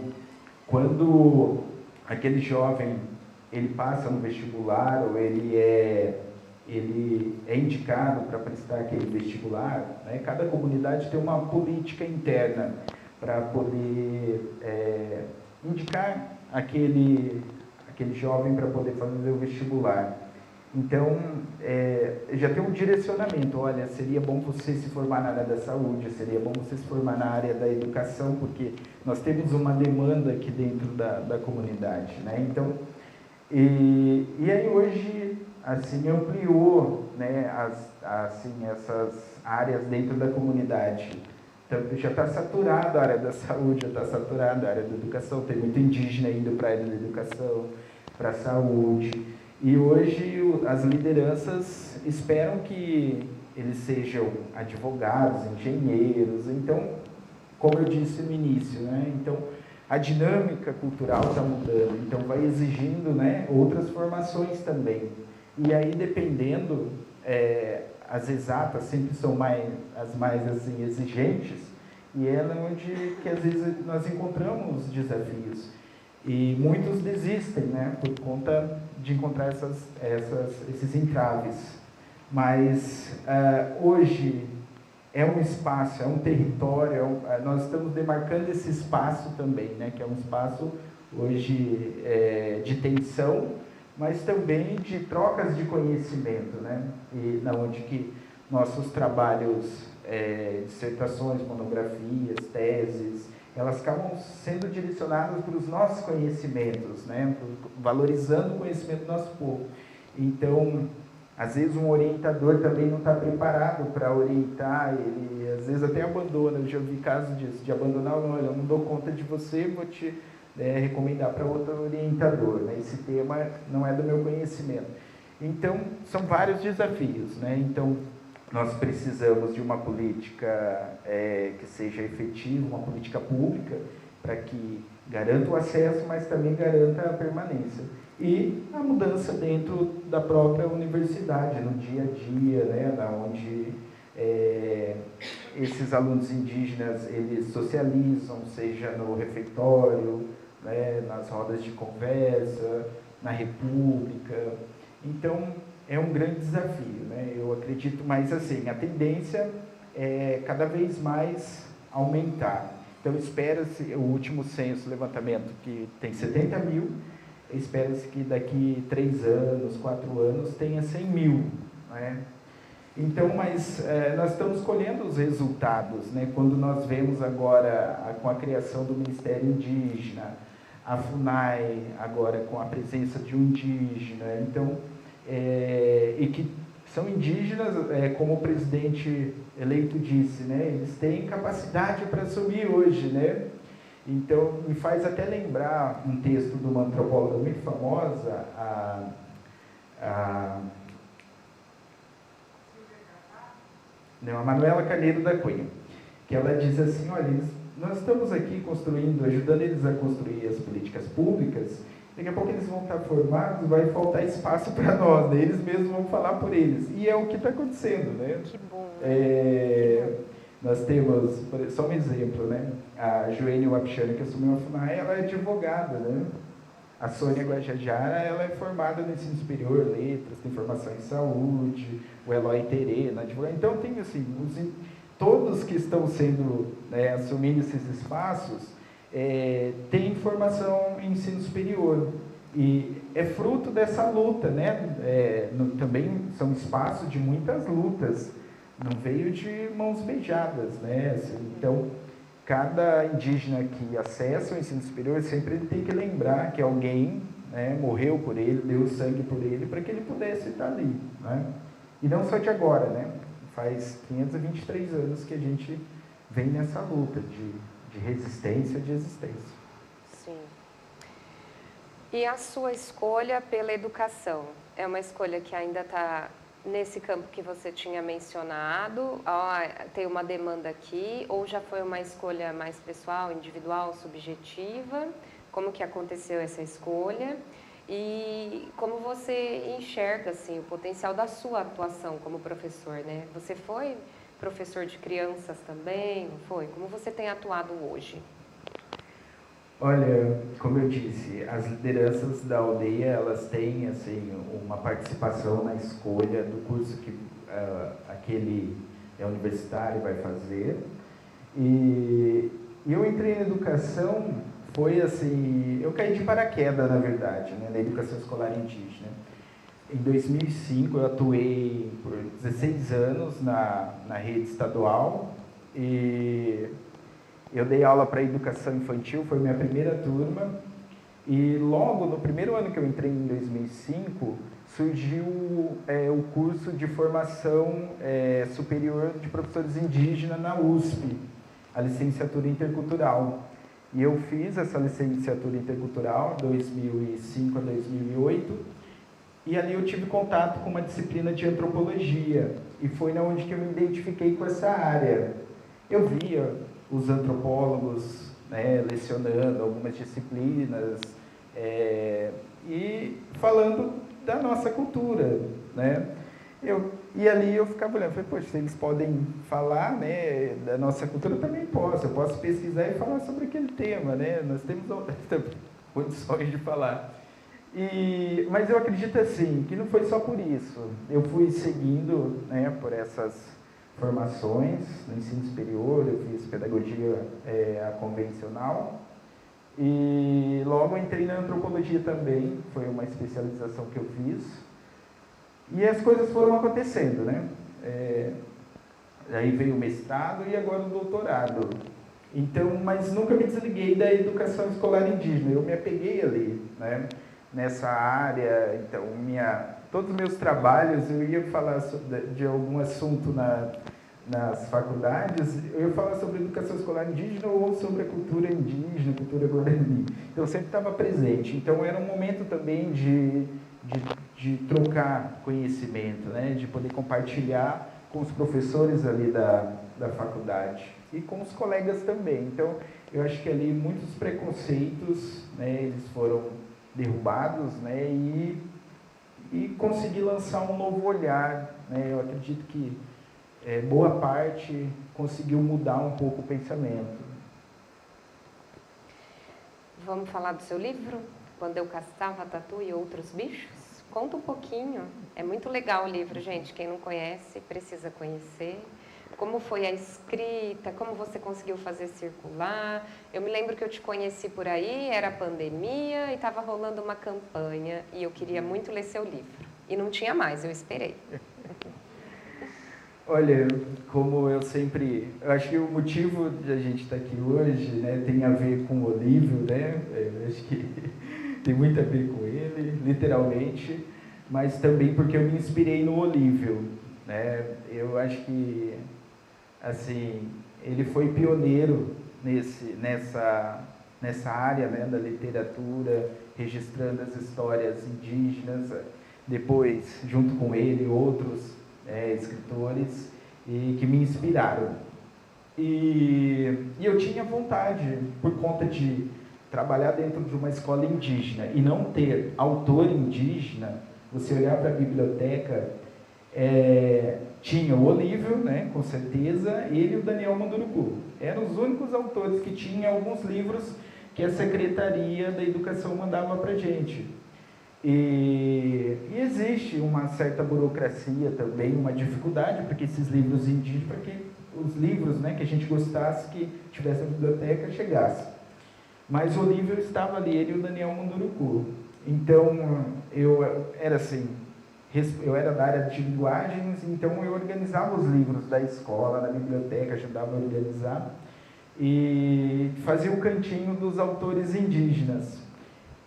S2: quando aquele jovem ele passa no vestibular ou ele é indicado para prestar aquele vestibular, né? Cada comunidade tem uma política interna para poder indicar aquele jovem para poder fazer o vestibular. Então, já tem um direcionamento, olha, seria bom você se formar na área da saúde, seria bom você se formar na área da educação, porque nós temos uma demanda aqui dentro da comunidade, né? Então, e aí hoje, assim, ampliou, né, essas áreas dentro da comunidade. Então, já está saturada a área da saúde, já está saturada a área da educação, tem muito indígena indo para a área da educação, para a saúde. E hoje as lideranças esperam que eles sejam advogados, engenheiros. Então, como eu disse no início, né? Então, a dinâmica cultural está mudando, então vai exigindo, né, outras formações também. E aí, dependendo, as exatas sempre são as mais assim, exigentes, e é onde que às vezes nós encontramos desafios. E muitos desistem, né, por conta de encontrar esses entraves. Mas hoje é um espaço, é um território, nós estamos demarcando esse espaço também, né, que é um espaço hoje de tensão, mas também de trocas de conhecimento, né, e onde que nossos trabalhos, dissertações, monografias, teses, elas acabam sendo direcionadas para os nossos conhecimentos, né, valorizando o conhecimento do nosso povo. Então, às vezes um orientador também não está preparado para orientar, ele às vezes até abandona. Eu já vi casos disso, de abandonar, olha, eu não dou conta de você, vou te recomendar para outro orientador, né? Esse tema não é do meu conhecimento. Então, são vários desafios, né? Então, nós precisamos de uma política que seja efetiva, uma política pública, para que garanta o acesso, mas também garanta a permanência. E a mudança dentro da própria universidade, no dia a dia, né, onde esses alunos indígenas eles socializam, seja no refeitório, né, nas rodas de conversa, na república. Então, é um grande desafio, né? Eu acredito, mas assim, a tendência é cada vez mais aumentar. Então, espera-se, o último censo, levantamento, que tem 70 mil, espera-se que daqui 3 anos, 4 anos, tenha 100 mil, né? Então, mas nós estamos colhendo os resultados, né? Quando nós vemos agora, com a criação do Ministério Indígena, a FUNAI agora com a presença de um indígena, então, e que são indígenas, como o presidente eleito disse, né? Eles têm capacidade para assumir hoje, né? Então, me faz até lembrar um texto de uma antropóloga muito famosa, a Manuela Carneiro da Cunha, que ela diz assim, olha, nós estamos aqui construindo, ajudando eles a construir as políticas públicas, daqui a pouco eles vão estar formados, vai faltar espaço para nós, né? Eles mesmos vão falar por eles. E é o que está acontecendo, né?
S1: Que bom.
S2: Nós temos, só um exemplo, né? A Joênia Wapichana, que assumiu a FUNAI, ela é advogada, né? A Sônia Guajajara, ela é formada no ensino superior, letras, tem formação em saúde, o Eloy Terê, na advocacia. Então, tem assim, todos que estão sendo, assumindo esses espaços, têm formação em ensino superior. E é fruto dessa luta, né? Também são espaços de muitas lutas, não veio de mãos beijadas, né? Assim, então, cada indígena que acessa o ensino superior sempre tem que lembrar que alguém, né, morreu por ele, deu sangue por ele, para que ele pudesse estar ali, né? E não só de agora, né? Faz 523 anos que a gente vem nessa luta de resistência, de existência.
S1: Sim. E a sua escolha pela educação? É uma escolha que ainda está nesse campo que você tinha mencionado? Tem uma demanda aqui? Ou já foi uma escolha mais pessoal, individual, subjetiva? Como que aconteceu essa escolha? E como você enxerga assim, o potencial da sua atuação como professor, né? Você foi professor de crianças também, não foi? Como você tem atuado hoje?
S2: Olha, como eu disse, as lideranças da aldeia, elas têm assim, uma participação na escolha do curso que aquele universitário vai fazer. E eu entrei na educação, foi assim, eu caí de paraquedas, na verdade, né, na educação escolar indígena. Em 2005, eu atuei por 16 anos na rede estadual e eu dei aula para educação infantil, foi minha primeira turma. E logo no primeiro ano que eu entrei, em 2005, surgiu o curso de formação superior de professores indígenas na USP, a licenciatura intercultural. E eu fiz essa licenciatura intercultural, 2005 a 2008, e ali eu tive contato com uma disciplina de antropologia, e foi onde que eu me identifiquei com essa área. Eu via os antropólogos, né, lecionando algumas disciplinas, e falando da nossa cultura, né? E ali eu ficava olhando, falei, poxa, se eles podem falar, né, da nossa cultura, eu também posso. Eu posso pesquisar e falar sobre aquele tema, né? Nós temos condições de falar. Mas eu acredito assim, que não foi só por isso. Eu fui seguindo, né, por essas formações no ensino superior, eu fiz pedagogia convencional, e logo entrei na antropologia também, foi uma especialização que eu fiz, e as coisas foram acontecendo, né? Aí veio o mestrado e agora o doutorado. Então, mas nunca me desliguei da educação escolar indígena, eu me apeguei ali, né, nessa área. Então, todos os meus trabalhos, eu ia falar de algum assunto nas faculdades, eu ia falar sobre educação escolar indígena ou sobre a cultura indígena, cultura guarani. Então, eu sempre estava presente. Então, era um momento também de trocar conhecimento, né? De poder compartilhar com os professores ali da faculdade e com os colegas também. Então, eu acho que ali muitos preconceitos, né, eles foram derrubados, né, e consegui lançar um novo olhar, né? Eu acredito que boa parte conseguiu mudar um pouco o pensamento.
S1: Vamos falar do seu livro, Quando Eu Caçava Tatu e Outros Bichos? Conta um pouquinho, é muito legal o livro, gente, quem não conhece precisa conhecer. Como foi a escrita, como você conseguiu fazer circular. Eu me lembro que eu te conheci por aí, era pandemia e estava rolando uma campanha e eu queria muito ler seu livro. E não tinha mais, eu esperei.
S2: Olha, como eu acho que o motivo de a gente estar aqui hoje, né, tem a ver com o Olívio, né? Eu acho que tem muito a ver com ele, literalmente, mas também porque eu me inspirei no Olívio, né? Eu acho que, assim, ele foi pioneiro nessa área, né, da literatura, registrando as histórias indígenas. Depois, junto com ele, outros escritores, e que me inspiraram. E eu tinha vontade, por conta de trabalhar dentro de uma escola indígena e não ter autor indígena, você olhar para a biblioteca, tinha o Olívio, né, com certeza, ele e o Daniel Munduruku. Eram os únicos autores que tinham alguns livros que a Secretaria da Educação mandava para a gente. E existe uma certa burocracia também, uma dificuldade para que esses livros indígenas, para que os livros, né, que a gente gostasse, que tivesse na biblioteca, chegasse. Mas o Olívio estava ali, ele e o Daniel Munduruku. Então, eu era assim, eu era da área de linguagens, então eu organizava os livros da escola, da biblioteca, ajudava a organizar, e fazia o cantinho dos autores indígenas.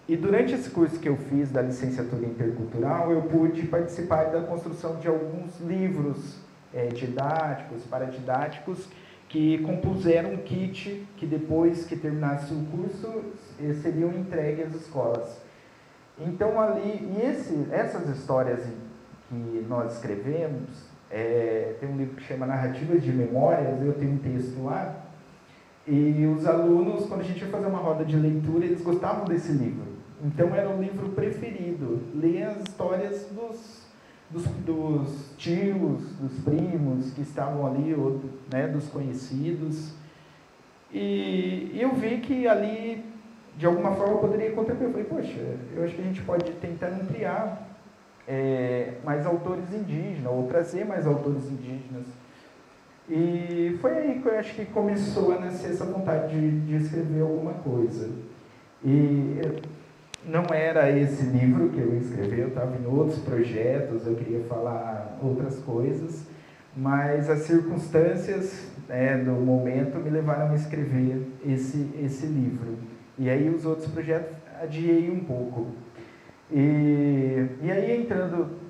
S2: E durante esse curso que eu fiz da licenciatura intercultural, eu pude participar da construção de alguns livros didáticos, paradidáticos, que compuseram um kit que depois que terminasse o curso, seriam entregues às escolas. Então ali, essas histórias que nós escrevemos, tem um livro que chama Narrativas de Memórias, eu tenho um texto lá, e os alunos, quando a gente ia fazer uma roda de leitura, eles gostavam desse livro. Então era o livro preferido, ler as histórias dos tios, dos primos que estavam ali, né, dos conhecidos. E eu vi que ali de alguma forma, poderia contribuir. Eu falei, poxa, eu acho que a gente pode tentar ampliar mais autores indígenas, ou trazer mais autores indígenas. E foi aí que eu acho que começou a nascer essa vontade de escrever alguma coisa. E não era esse livro que eu ia escrever, eu estava em outros projetos, eu queria falar outras coisas, mas as circunstâncias do momento me levaram a escrever esse livro. E aí os outros projetos adiei um pouco. E aí, entrando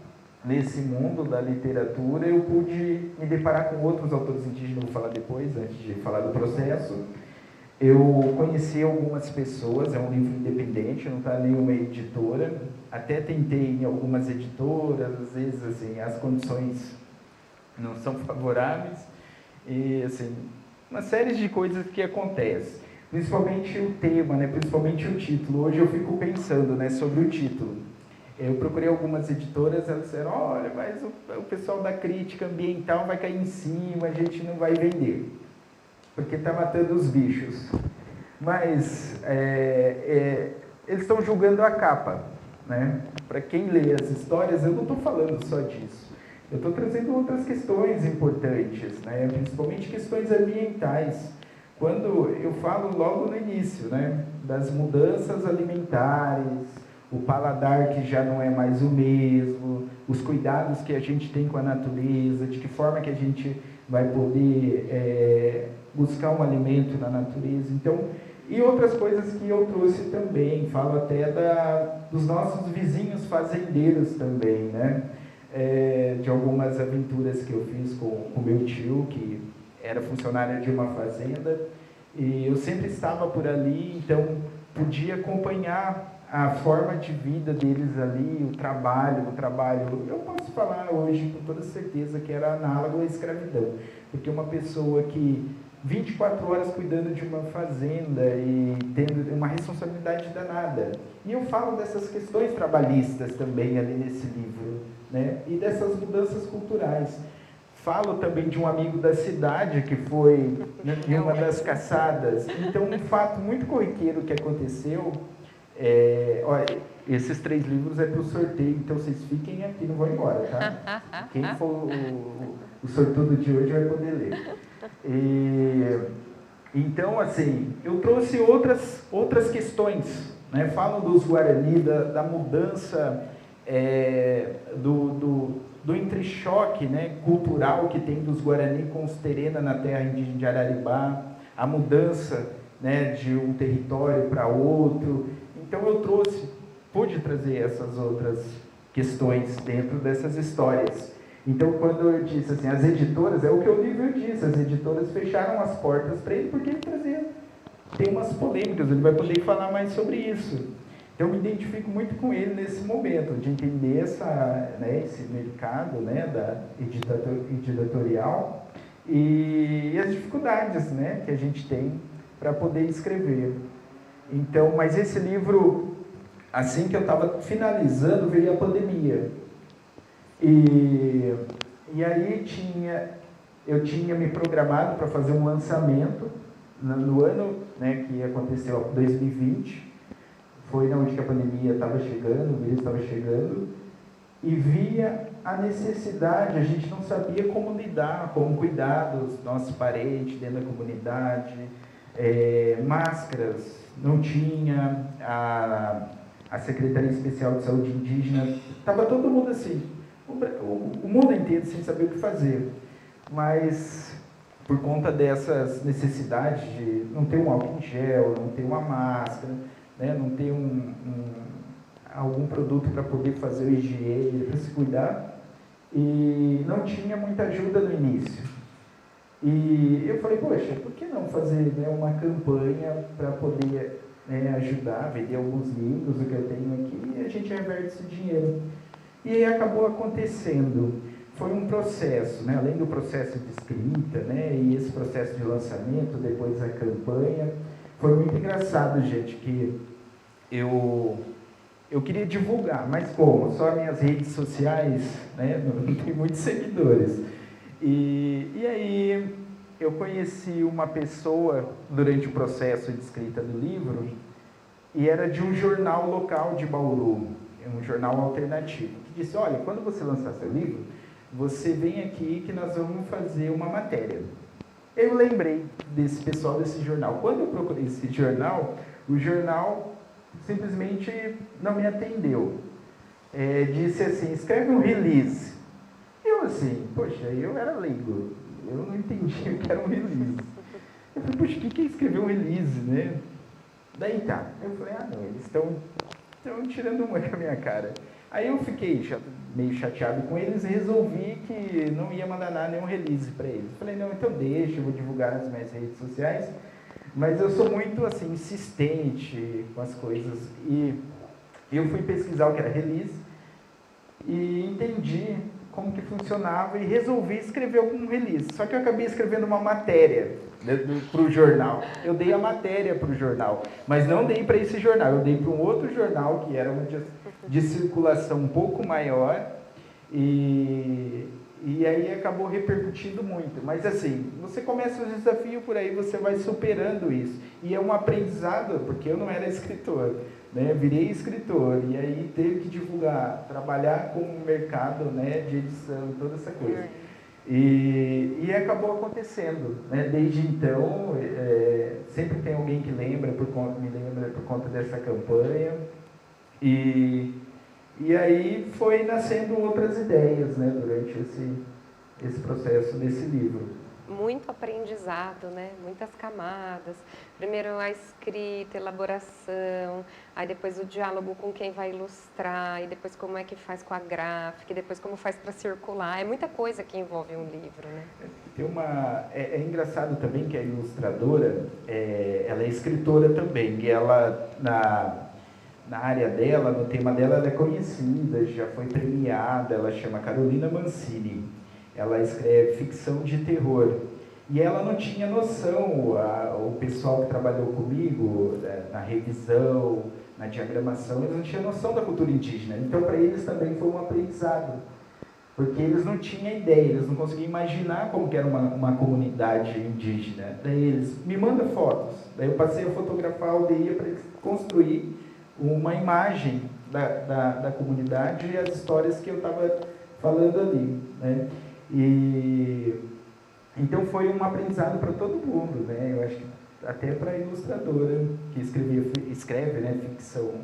S2: nesse mundo da literatura, eu pude me deparar com outros autores indígenas, vou falar depois, antes de falar do processo. Eu conheci algumas pessoas, é um livro independente, não está nenhuma editora. Até tentei em algumas editoras, às vezes assim, as condições não são favoráveis. E assim, uma série de coisas que acontecem. Principalmente o tema, né? Principalmente o título. Hoje eu fico pensando, né, sobre o título. Eu procurei algumas editoras, elas disseram, olha, mas o pessoal da crítica ambiental vai cair em cima, a gente não vai vender, porque está matando os bichos. Mas eles estão julgando a capa, né? Para quem lê as histórias, eu não estou falando só disso. Eu estou trazendo outras questões importantes, né? Principalmente questões ambientais. Quando eu falo logo no início, né, das mudanças alimentares, o paladar que já não é mais o mesmo, os cuidados que a gente tem com a natureza, de que forma que a gente vai poder buscar um alimento na natureza. Então, e outras coisas que eu trouxe também, falo até dos nossos vizinhos fazendeiros também, né? De algumas aventuras que eu fiz com meu tio, que era funcionário de uma fazenda, e eu sempre estava por ali, então podia acompanhar a forma de vida deles ali, o trabalho, eu posso falar hoje com toda certeza que era análogo à escravidão, porque uma pessoa que 24 horas cuidando de uma fazenda e tendo uma responsabilidade danada. E eu falo dessas questões trabalhistas também ali nesse livro, né? E dessas mudanças culturais. Falo também de um amigo da cidade que foi em uma das caçadas. Então, um fato muito corriqueiro que aconteceu, olha, esses 3 livros é para o sorteio, então vocês fiquem aqui, não vão embora, tá? Quem for o sortudo de hoje vai poder ler. Então, assim, eu trouxe outras questões, né? Falo dos Guarani, da mudança do entrechoque, né, cultural que tem dos Guarani com os Terena na terra indígena de Araribá, a mudança, né, de um território para outro. Então eu pude trazer essas outras questões dentro dessas histórias. Então quando eu disse assim, as editoras, é o que o livro diz, as editoras fecharam as portas para ele porque ele trazia temas polêmicos, ele vai poder falar mais sobre isso. Então, eu me identifico muito com ele nesse momento, de entender esse mercado, né, da editorial e as dificuldades, né, que a gente tem para poder escrever. Então, mas esse livro, assim que eu estava finalizando, veio a pandemia. E aí eu tinha me programado para fazer um lançamento no ano, né, que aconteceu em 2020. Foi onde que a pandemia estava chegando, o vírus estava chegando, e via a necessidade, a gente não sabia como lidar, como cuidar dos nossos parentes dentro da comunidade, máscaras, não tinha, a Secretaria Especial de Saúde Indígena, estava todo mundo assim, o mundo inteiro sem saber o que fazer, mas por conta dessas necessidades de não ter um álcool em gel, não ter uma máscara, né, não ter algum produto para poder fazer o higiene, para se cuidar, e não tinha muita ajuda no início. E eu falei, poxa, por que não fazer, né, uma campanha para poder, né, ajudar, vender alguns livros, o que eu tenho aqui, e a gente reverte esse dinheiro. E aí acabou acontecendo. Foi um processo, né, além do processo de escrita, né, e esse processo de lançamento, depois a campanha. Foi muito engraçado, gente, que eu queria divulgar, mas como? Só minhas redes sociais, né, não tem muitos seguidores. E aí eu conheci uma pessoa durante o processo de escrita do livro e era de um jornal local de Bauru, um jornal alternativo, que disse, olha, quando você lançar seu livro, você vem aqui que nós vamos fazer uma matéria. Eu lembrei desse pessoal desse jornal. Quando eu procurei esse jornal, o jornal simplesmente não me atendeu. Disse assim, escreve um release. Eu assim, poxa, eu era leigo, eu não entendi o que era um release. Eu falei, poxa, o que é escrever um release, né? Daí tá, eu falei, não, eles estão tirando uma com a minha cara. Aí eu fiquei meio chateado com eles e resolvi que não ia mandar nada, nenhum release para eles. Falei, não, então deixa, eu vou divulgar nas minhas redes sociais, mas eu sou muito assim, insistente com as coisas. E eu fui pesquisar o que era release e entendi como que funcionava e resolvi escrever algum release. Só que eu acabei escrevendo uma matéria para o jornal. Eu dei a matéria para o jornal, mas não dei para esse jornal, eu dei para um outro jornal que era uma de circulação um pouco maior e aí acabou repercutindo muito. Mas assim, você começa o desafio por aí, você vai superando isso. E é um aprendizado, porque eu não era escritor, né? Virei escritor e aí teve que divulgar, trabalhar com o mercado, né, de edição, toda essa coisa. E acabou acontecendo, né? Desde então, sempre tem alguém que me lembra por conta dessa campanha. E aí foi nascendo outras ideias, né, durante esse processo desse livro.
S1: Muito aprendizado, né? Muitas camadas. Primeiro a escrita, elaboração, aí depois o diálogo com quem vai ilustrar, e depois como é que faz com a gráfica, e depois como faz para circular. É muita coisa que envolve um livro, né?
S2: É engraçado também que a ilustradora, ela é escritora também, e ela, na área dela, no tema dela, ela é conhecida, já foi premiada, ela chama Carolina Mancini. Ela escreve ficção de terror. E ela não tinha noção, o pessoal que trabalhou comigo, na revisão, na diagramação, eles não tinham noção da cultura indígena. Então, para eles também foi um aprendizado. Porque eles não tinham ideia, eles não conseguiam imaginar como que era uma comunidade indígena. Daí eles, me mandam fotos. Daí eu passei a fotografar a aldeia para eles construir uma imagem da comunidade e as histórias que eu estava falando ali, né? Então foi um aprendizado para todo mundo, né? Eu acho que até para a ilustradora que escreve, né, ficção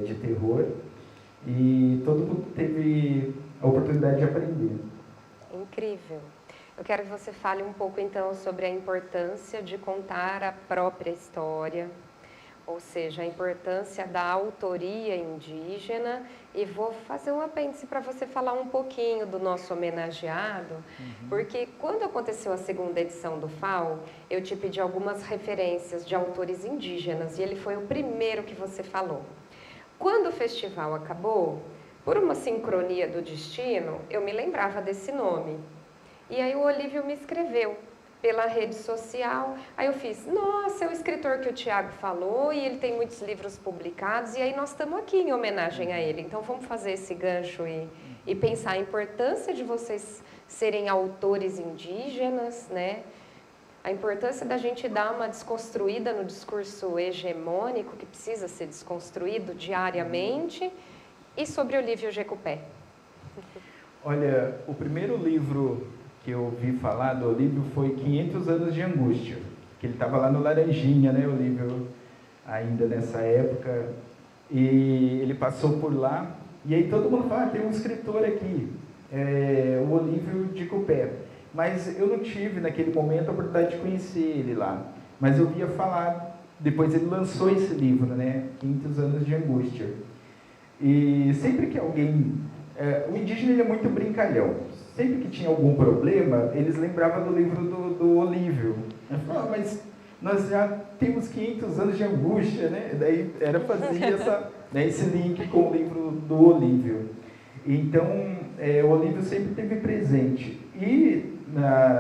S2: de terror, e todo mundo teve a oportunidade de aprender.
S1: Incrível. Eu quero que você fale um pouco então sobre a importância de contar a própria história, ou seja, a importância da autoria indígena, e vou fazer um apêndice para você falar um pouquinho do nosso homenageado, porque quando aconteceu a segunda edição do FAO, eu te pedi algumas referências de autores indígenas, e ele foi o primeiro que você falou. Quando o festival acabou, por uma sincronia do destino, eu me lembrava desse nome, e aí o Olívio me escreveu pela rede social, aí eu fiz, nossa, é o escritor que o Tiago falou, e ele tem muitos livros publicados, e aí nós estamos aqui em homenagem a ele, então vamos fazer esse gancho e pensar a importância de vocês serem autores indígenas, né? A importância da gente dar uma desconstruída no discurso hegemônico, que precisa ser desconstruído diariamente, e sobre Olívio Jecupé.
S2: Olha, o primeiro livro que eu ouvi falar do Olívio foi 500 Anos de Angústia, que ele estava lá no Laranjinha, né, Olívio, ainda nessa época, e ele passou por lá, e aí todo mundo fala, tem um escritor aqui, o Olívio Jecupé, mas eu não tive naquele momento a oportunidade de conhecer ele lá, mas eu via falar, depois ele lançou esse livro, né, 500 Anos de Angústia, e sempre que alguém, o indígena ele é muito brincalhão, sempre que tinha algum problema, eles lembravam do livro do Olívio. Eu falava, mas nós já temos 500 anos de angústia, né? Daí fazia esse link com o livro do Olívio. Então, o Olívio sempre esteve presente. E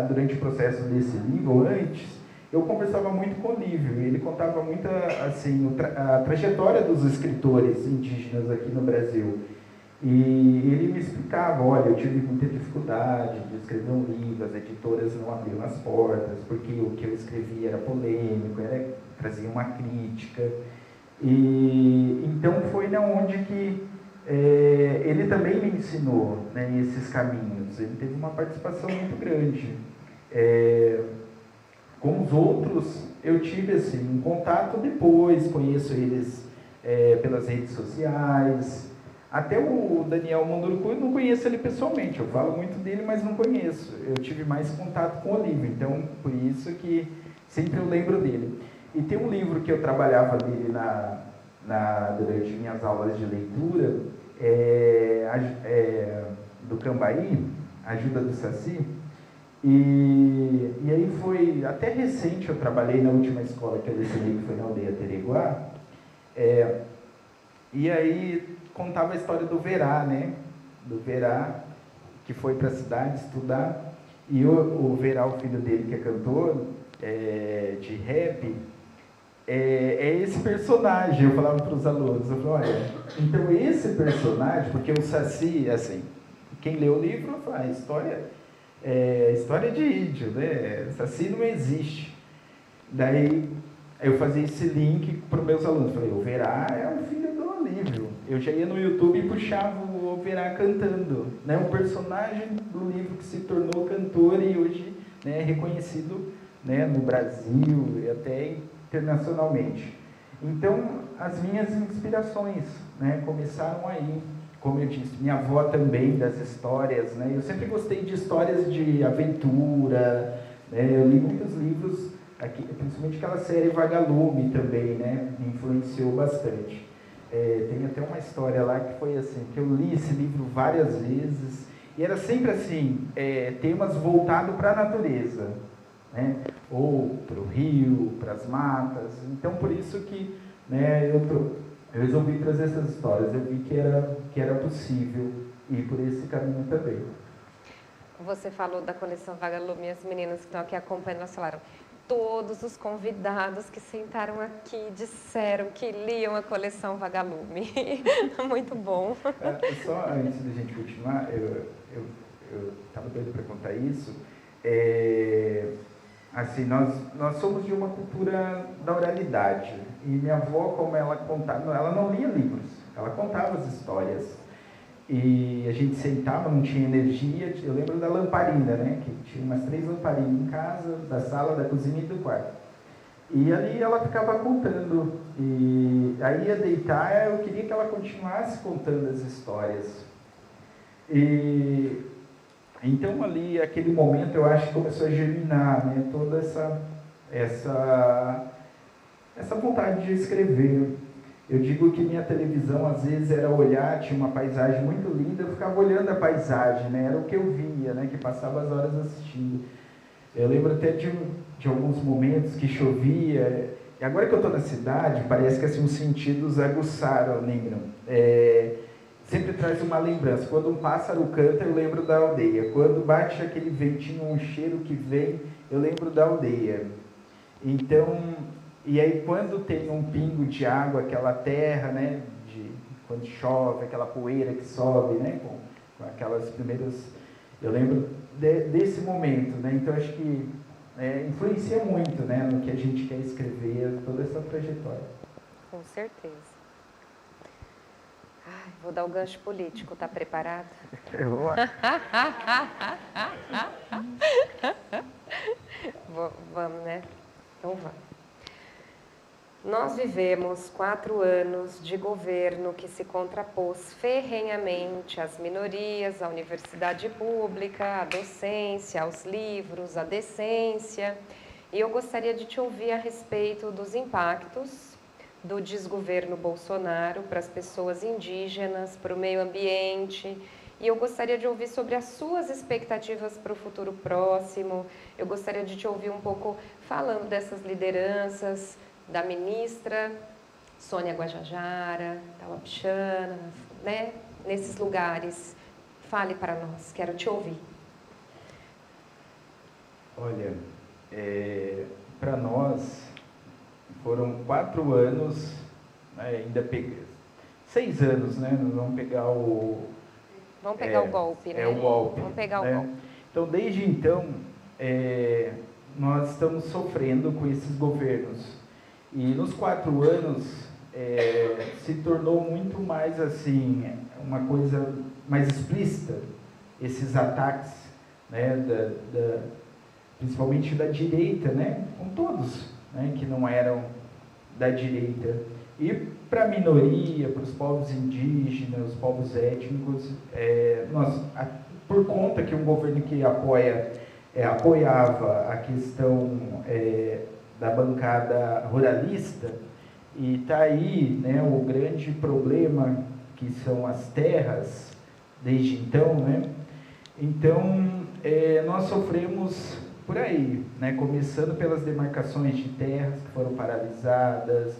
S2: durante o processo desse livro, antes, eu conversava muito com o Olívio. Ele contava muito assim, a trajetória dos escritores indígenas aqui no Brasil. E ele me explicava, olha, eu tive muita dificuldade de escrever um livro, as editoras não abriam as portas, porque o que eu escrevia era polêmico, trazia uma crítica. E então foi na onde que ele também me ensinou, né, esses caminhos. Ele teve uma participação muito grande. Com os outros, eu tive assim, um contato depois, conheço eles pelas redes sociais. Até o Daniel Munduruku, eu não conheço ele pessoalmente, eu falo muito dele, mas não conheço. Eu tive mais contato com o livro, então por isso que sempre eu lembro dele. E tem um livro que eu trabalhava dele durante minhas aulas de leitura, do Cambaí, Ajuda do Saci. E aí foi, até recente, eu trabalhei na última escola que eu lecionei, que foi na aldeia Tereguá, e aí contava a história do Verá, né? Do Verá, que foi para a cidade estudar, e o Verá, o filho dele, que é cantor de rap, é esse personagem. Eu falava para os alunos, eu falava, olha, então esse personagem, porque o Saci, assim, quem lê o livro fala, história de índio, né? Saci não existe. Daí eu fazia esse link para os meus alunos, falei, o Verá é o filho do Olívio. Eu já ia no YouTube e puxava o Verá cantando, né? Um personagem do livro que se tornou cantor e hoje, né, é reconhecido, né, no Brasil e até internacionalmente. Então, as minhas inspirações, né, começaram aí. Como eu disse, minha avó também, das histórias, né? Eu sempre gostei de histórias de aventura, né? Eu li muitos livros, aqui, principalmente aquela série Vagalume também, né? Me influenciou bastante. Tem até uma história lá que foi assim, que eu li esse livro várias vezes, e era sempre assim, temas voltados para a natureza, né? Ou para o rio, para as matas. Então, por isso que, né, eu resolvi trazer essas histórias. Eu vi que era possível ir por esse caminho também.
S1: Você falou da coleção Vagalume, e as meninas que estão aqui acompanhando, elas falaram, todos os convidados que sentaram aqui disseram que liam a coleção Vagalume. Muito bom.
S2: Só antes da gente continuar, eu estava doido para contar isso. Assim, nós somos de uma cultura da oralidade. E minha avó, como ela contava, ela não lia livros, ela contava as histórias. E a gente sentava, não tinha energia. Eu lembro da lamparina, né? Que tinha umas 3 lamparinas em casa, da sala, da cozinha e do quarto. E ali ela ficava contando. E aí ia deitar, eu queria que ela continuasse contando as histórias. Então ali, aquele momento, eu acho que começou a germinar, né, toda essa vontade de escrever. Eu digo que minha televisão, às vezes, era olhar, tinha uma paisagem muito linda, eu ficava olhando a paisagem, né, era o que eu via, né, que passava as horas assistindo. Eu lembro até de alguns momentos que chovia, e agora que eu estou na cidade, parece que assim, os sentidos aguçaram, lembram? Sempre traz uma lembrança. Quando um pássaro canta, eu lembro da aldeia. Quando bate aquele ventinho, um cheiro que vem, eu lembro da aldeia. Então, e aí quando tem um pingo de água, aquela terra, né, quando chove, aquela poeira que sobe, né, com aquelas primeiras... Eu lembro desse momento, né? Então acho que influencia muito, né, no que a gente quer escrever, toda essa trajetória.
S1: Com certeza. Ai, vou dar o gancho político, tá preparado?
S2: Eu vou.
S1: Vamos, né? Então vamos. Nós vivemos 4 anos de governo que se contrapôs ferrenhamente às minorias, à universidade pública, à docência, aos livros, à decência. E eu gostaria de te ouvir a respeito dos impactos do desgoverno Bolsonaro para as pessoas indígenas, para o meio ambiente. E eu gostaria de ouvir sobre as suas expectativas para o futuro próximo. Eu gostaria de te ouvir um pouco falando dessas lideranças, da ministra Sônia Guajajara, Tauapixana, né? Nesses lugares. Fale para nós, quero te ouvir.
S2: Olha, para nós foram 4 anos, né, ainda 6 anos, né? Nós vamos pegar o...
S1: Vamos pegar o golpe, né?
S2: O golpe.
S1: Vamos pegar
S2: né?
S1: o golpe.
S2: Então, desde então, nós estamos sofrendo com esses governos. E nos 4 anos, se tornou muito mais assim, uma coisa mais explícita, esses ataques, né, principalmente da direita, né, com todos, né, que não eram da direita. E para a minoria, para os povos indígenas, os povos étnicos, por conta que um governo que apoiava a questão da bancada ruralista, e está aí, né, o grande problema que são as terras, desde então, né? Então, nós sofremos por aí, né? Começando pelas demarcações de terras que foram paralisadas,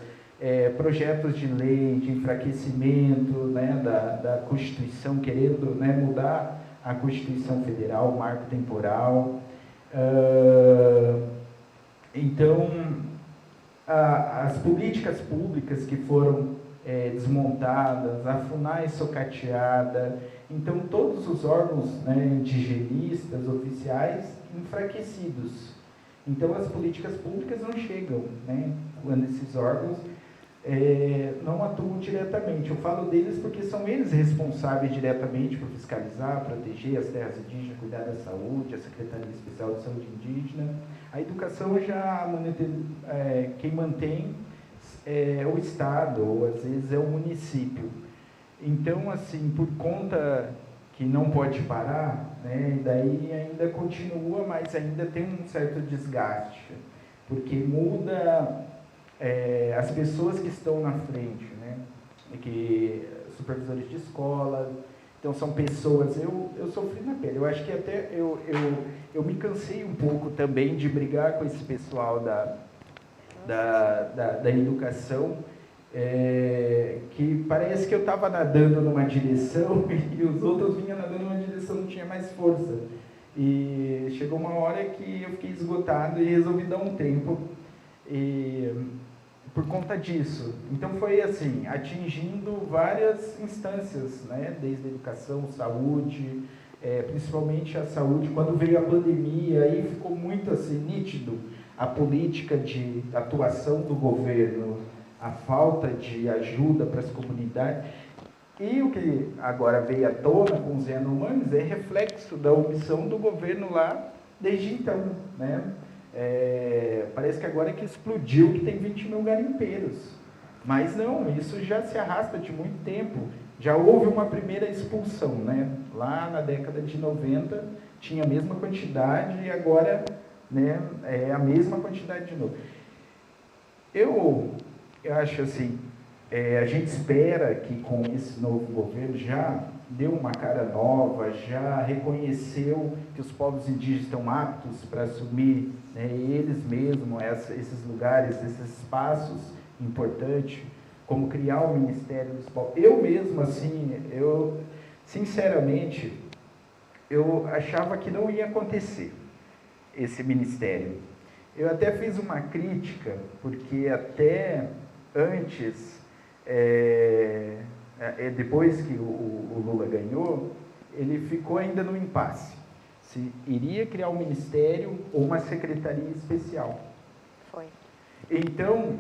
S2: projetos de lei de enfraquecimento, né, da Constituição, querendo, né, mudar a Constituição Federal, o marco temporal. Então, as políticas públicas que foram desmontadas, a FUNAI socateada, então todos os órgãos, né, indigenistas, oficiais, enfraquecidos. Então as políticas públicas não chegam, né, quando esses órgãos não atuam diretamente. Eu falo deles porque são eles responsáveis diretamente por fiscalizar, proteger as terras indígenas, cuidar da saúde, a Secretaria Especial de Saúde Indígena. A educação quem mantém é o Estado, ou às vezes é o município. Então, assim, por conta que não pode parar, né, daí ainda continua, mas ainda tem um certo desgaste, porque muda as pessoas que estão na frente, né, que supervisores de escola. Então, são pessoas, eu sofri na pele, eu acho que até eu me cansei um pouco também de brigar com esse pessoal da educação, que parece que eu estava nadando numa direção e os outros vinham nadando numa direção, não tinha mais força. E chegou uma hora que eu fiquei esgotado e resolvi dar um tempo por conta disso. Então foi assim, atingindo várias instâncias, né, desde a educação, saúde, principalmente a saúde. Quando veio a pandemia, aí ficou muito assim nítido a política de atuação do governo, a falta de ajuda para as comunidades. E o que agora veio à tona com os Yanomamis é reflexo da omissão do governo lá desde então, né? Parece que agora é que explodiu, que tem 20 mil garimpeiros. Mas não, isso já se arrasta de muito tempo. Já houve uma primeira expulsão, né? Lá na década de 90 tinha a mesma quantidade e agora, né, é a mesma quantidade de novo. Eu acho assim, a gente espera que com esse novo governo já deu uma cara nova, já reconheceu que os povos indígenas estão aptos para assumir, né, eles mesmos esses lugares, esses espaços importantes, como criar o Ministério dos Povos. Eu mesmo, assim, sinceramente, eu achava que não ia acontecer esse ministério. Eu até fiz uma crítica, porque até antes, depois que o Lula ganhou, ele ficou ainda no impasse. Se iria criar um ministério ou uma secretaria especial.
S1: Foi.
S2: Então,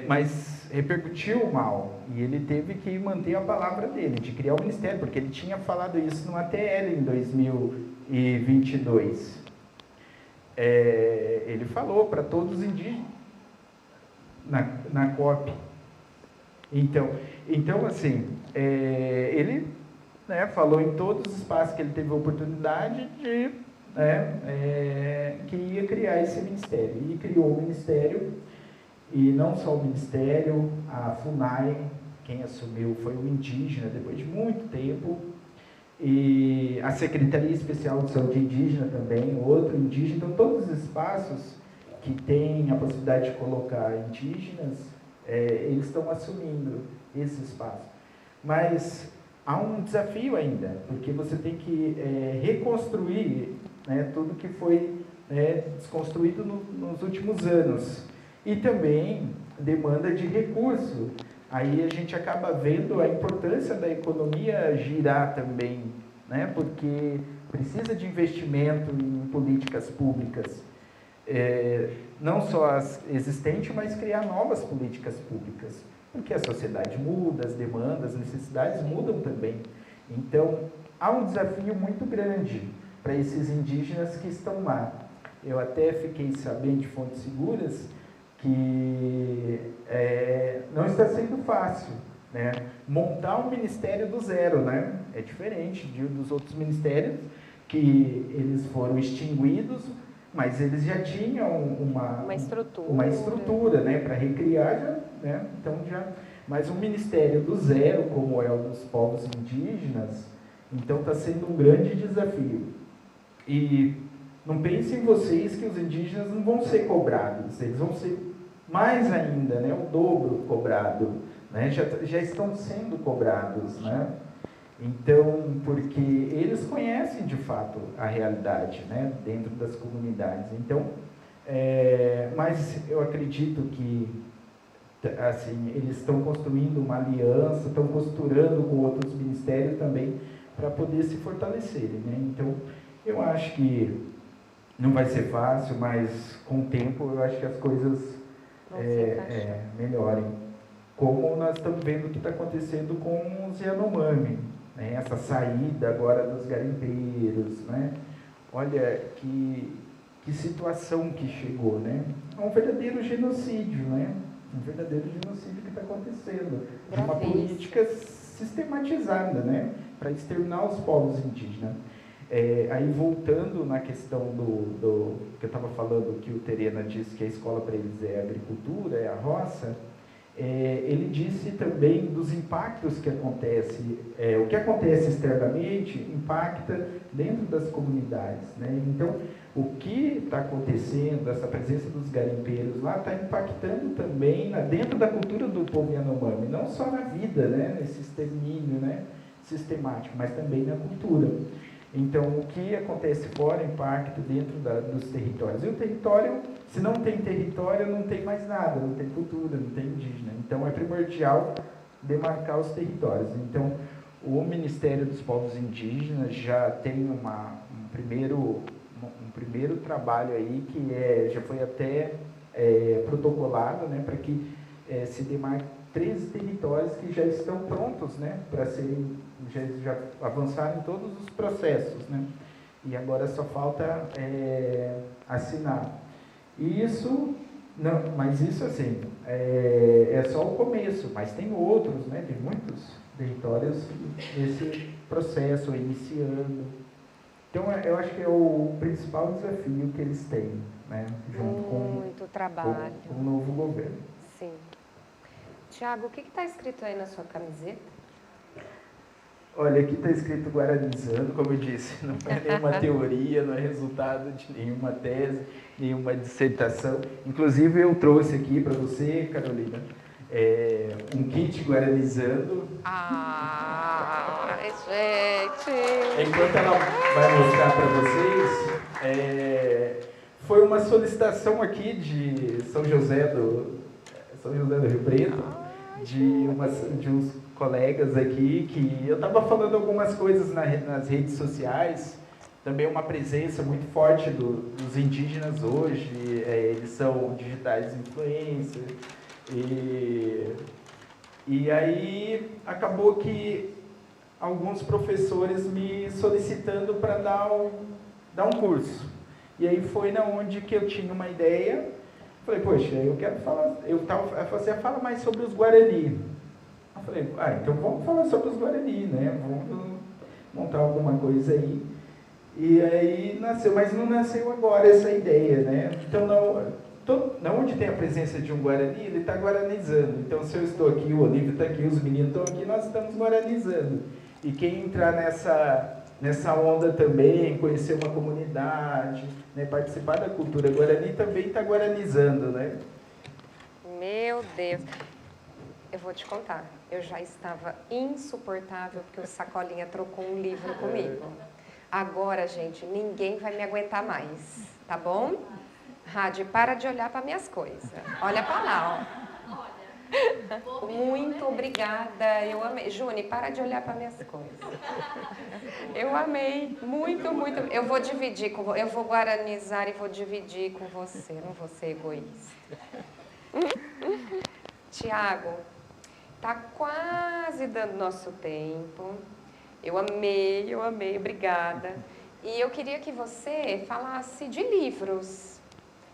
S2: mas repercutiu mal, e ele teve que manter a palavra dele, de criar o ministério, porque ele tinha falado isso no ATL em 2022. Ele falou para todos os indígenas na COP. Então assim, ele, né, falou em todos os espaços que ele teve a oportunidade de, que ia criar esse ministério. E criou o ministério, e não só o ministério, a FUNAI, quem assumiu foi o indígena, depois de muito tempo, e a Secretaria Especial de Saúde Indígena também, outro indígena. Então, todos os espaços que têm a possibilidade de colocar indígenas, eles estão assumindo esse espaço. Mas há um desafio ainda, porque você tem que reconstruir, né, tudo que foi desconstruído nos últimos anos. E também demanda de recurso. Aí a gente acaba vendo a importância da economia girar também, né? Porque precisa de investimento em políticas públicas, não só as existentes, mas criar novas políticas públicas. porque a sociedade muda, as demandas, as necessidades mudam também. Então, há um desafio muito grande para esses indígenas que estão lá. Eu até fiquei sabendo de fontes seguras que não está sendo fácil, né? Montar um ministério do zero, né? É diferente dos outros ministérios, que eles foram extinguidos, mas eles já tinham uma estrutura, né, para recriar, né? Então mas um ministério do zero, como é o dos povos indígenas, então está sendo um grande desafio. E não pensem vocês que os indígenas não vão ser cobrados, eles vão ser mais ainda, né, o dobro cobrado, né? Já estão sendo cobrados, né? Então, porque eles conhecem de fato a realidade, né, dentro das comunidades. Então, mas eu acredito que assim, eles estão construindo uma aliança, estão costurando com outros ministérios também para poder se fortalecerem, né? Então, eu acho que não vai ser fácil, mas com o tempo eu acho que as coisas melhorem. Como nós estamos vendo o que está acontecendo com os Yanomami, né? Essa saída agora dos garimpeiros, né? Olha que situação que chegou, né? É um verdadeiro genocídio, né? Um verdadeiro genocídio que está acontecendo. De uma política sistematizada, né? Para exterminar os povos indígenas. Aí voltando na questão do que eu estava falando, que o Terena disse que a escola para eles é a agricultura, é a roça, ele disse também dos impactos que acontece, o que acontece externamente impacta dentro das comunidades, né? Então, o que está acontecendo, essa presença dos garimpeiros lá, está impactando também dentro da cultura do povo Yanomami, não só na vida, né, nesse extermínio, né, sistemático, mas também na cultura. Então, o que acontece fora impacta dentro dos territórios. E o território, se não tem território, não tem mais nada, não tem cultura, não tem indígena. Então, é primordial demarcar os territórios. Então, o Ministério dos Povos Indígenas já tem um primeiro trabalho aí, que já foi até protocolado, né, para que se demarque 13 territórios que já estão prontos, né, para serem, já avançaram em todos os processos, né, e agora só falta assinar. E isso, não, mas isso assim, é só o começo, mas tem outros, né, tem muitos territórios nesse processo, iniciando. Então, eu acho que é o principal desafio que eles têm, né, junto com o novo governo.
S1: Sim. Tiago, o que está escrito aí na sua camiseta?
S2: Olha, aqui está escrito guaranizando, como eu disse, não é nenhuma teoria, não é resultado de nenhuma tese, nenhuma dissertação. Inclusive, eu trouxe aqui para você, Carolina, um kit guaranizando.
S1: Ai, gente!
S2: Enquanto ela vai mostrar para vocês, foi uma solicitação aqui de São José do Rio Preto, de uns colegas aqui, que eu estava falando algumas coisas nas redes sociais, também uma presença muito forte dos indígenas hoje, eles são digitais influencers, e aí acabou que alguns professores me solicitando para dar um curso. E aí foi na onde que eu tinha uma ideia. Falei, poxa, eu quero falar. Você fala mais sobre os Guarani. Eu falei, então vamos falar sobre os Guarani, né? Vamos montar alguma coisa aí. E aí nasceu, mas não nasceu agora essa ideia, né? Então, onde tem a presença de um Guarani, ele está guaranizando. Então, se eu estou aqui, o Olívio está aqui, os meninos estão aqui, nós estamos guaranizando. E quem entrar nessa onda também, conhecer uma comunidade, né, participar da cultura Guarani, também está guaranizando, né?
S1: Meu Deus! Eu vou te contar, eu já estava insuportável porque o Sacolinha trocou um livro comigo. Agora, gente, ninguém vai me aguentar mais, tá bom? Rádio, para de olhar para minhas coisas. Olha para lá, ó. Muito obrigada, eu amei. Juni, para de olhar para minhas coisas. Eu amei, muito, muito. Eu vou dividir com você, eu vou guaranizar e vou dividir com você, não vou ser egoísta. Tiago, Tá quase dando nosso tempo. Eu amei, obrigada. E eu queria que você falasse de livros.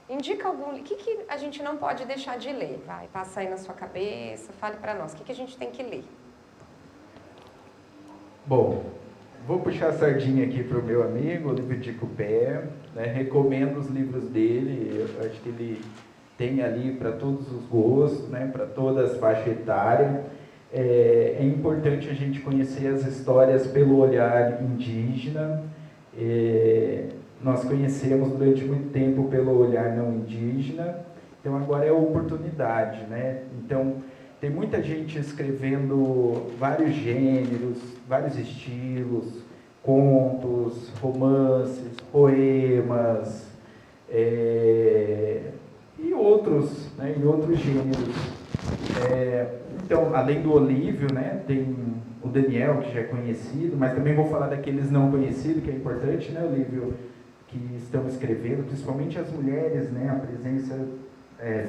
S1: Indica algum... O que a gente não pode deixar de ler? Vai, passa aí na sua cabeça, fale para nós. O que a gente tem que ler?
S2: Bom, vou puxar a sardinha aqui para o meu amigo, Olívio de Cupé, né? Recomendo os livros dele, eu acho que ele tem ali para todos os gostos, né? Para todas as faixas etárias. É importante a gente conhecer as histórias pelo olhar indígena. Nós conhecemos durante muito tempo pelo olhar não indígena, então agora é a oportunidade, né? Então, tem muita gente escrevendo vários gêneros, vários estilos, contos, romances, poemas, e outros, né, e outros gêneros. Então, além do Olívio, né, tem o Daniel, que já é conhecido, mas também vou falar daqueles não conhecidos, que é importante, né, Olívio, que estão escrevendo, principalmente as mulheres, né, a presença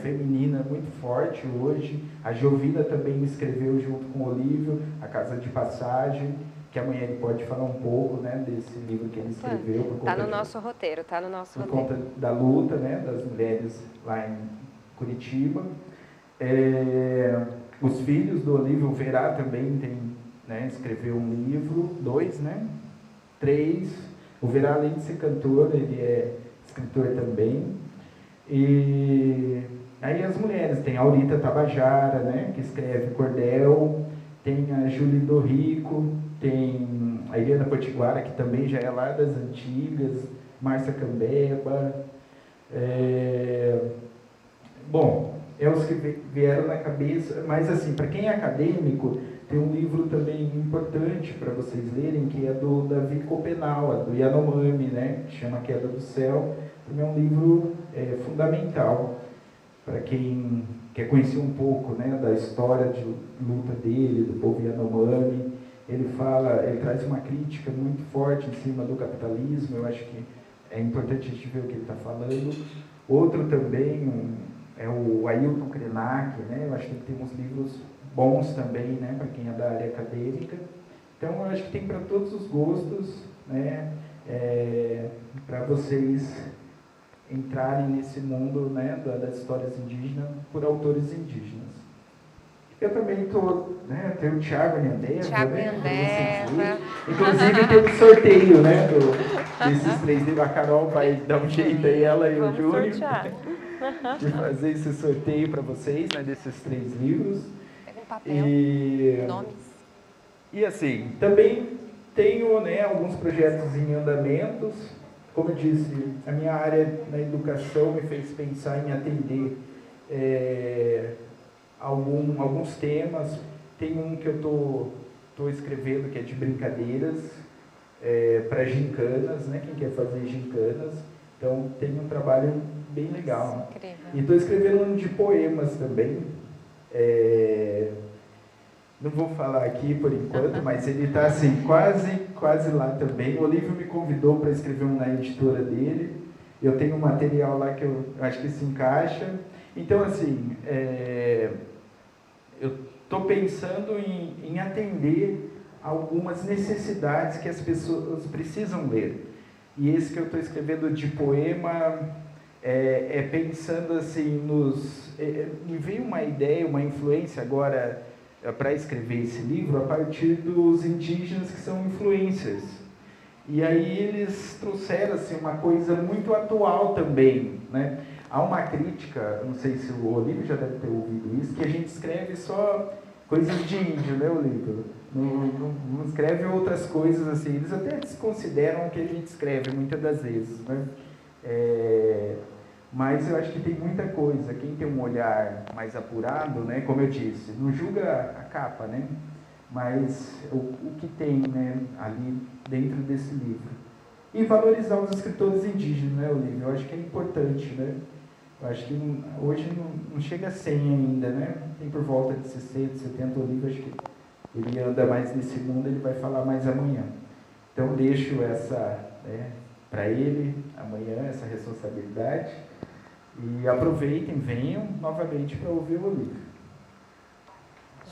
S2: feminina muito forte hoje. A Jovina também escreveu junto com o Olívio, A Casa de Passagem, que amanhã ele pode falar um pouco, né, desse livro que ele escreveu.
S1: Está no nosso roteiro, está no nosso roteiro.
S2: Por conta da luta, né, das mulheres lá em Curitiba. Os filhos do Olívio Verá também tem, né, escreveu um livro, 2, né, 3. O Verá, além de ser cantor, ele é escritor também. E aí as mulheres, tem a Aurita Tabajara, né, que escreve cordel, tem a Júlia do Rico, tem a Helena Potiguara, que também já é lá das antigas, Márcia Cambeba. Bom, é os que vieram na cabeça, mas assim, para quem é acadêmico, tem um livro também importante para vocês lerem, que é do Davi Copenaua, do Yanomami, né, que chama Queda do Céu. Também é um livro fundamental para quem quer conhecer um pouco, né, da história de luta dele, do povo Yanomami. Ele traz uma crítica muito forte em cima do capitalismo. Eu acho que é importante a gente ver o que ele está falando. Outro também é o Ailton Krenak, né? Eu acho que ele tem uns livros bons também, né, para quem é da área acadêmica. Então, eu acho que tem para todos os gostos, né, para vocês entrarem nesse mundo, né, das histórias indígenas por autores indígenas. Eu também estou, né, tem o Thiago Nhandeva, né, inclusive tem um sorteio, né, desses 3 livros. A Carol vai dar um jeito aí, ela e o Júnior, de fazer esse sorteio para vocês, né, desses 3 livros.
S1: Pega um papel, nomes.
S2: E assim, também tenho, né, alguns projetos em andamentos. Como eu disse, a minha área na educação me fez pensar em atender alguns temas. Tem um que eu estou escrevendo, que é de brincadeiras, para gincanas, né? Quem quer fazer gincanas. Então, tem um trabalho bem legal. Incrível. E estou escrevendo um de poemas também. Não vou falar aqui por enquanto, mas ele está assim, quase lá também. O Olívio me convidou para escrever um na editora dele. Eu tenho um material lá que eu acho que se encaixa. Então, assim, eu estou pensando em atender algumas necessidades que as pessoas precisam ler. E esse que eu estou escrevendo de poema pensando assim me veio uma ideia, uma influência agora para escrever esse livro a partir dos indígenas que são influencers. E aí eles trouxeram assim, uma coisa muito atual também, né? Há uma crítica, não sei se o Olívio já deve ter ouvido isso, que a gente escreve só coisas de índio, né, Olívio? Não escreve outras coisas assim. Eles até desconsideram o que a gente escreve muitas das vezes, né? Mas eu acho que tem muita coisa. Quem tem um olhar mais apurado, né, como eu disse, não julga a capa, né, mas o que tem, né, ali dentro desse livro. E valorizar os escritores indígenas, né, Olívio? Eu acho que é importante, né? Eu acho que hoje não chega a 100 ainda, né? Tem por volta de 60, 70 Olívio, acho que ele anda mais nesse mundo, ele vai falar mais amanhã. Então, deixo essa, né, para ele, amanhã, essa responsabilidade. E aproveitem, venham novamente para ouvir o Olívio.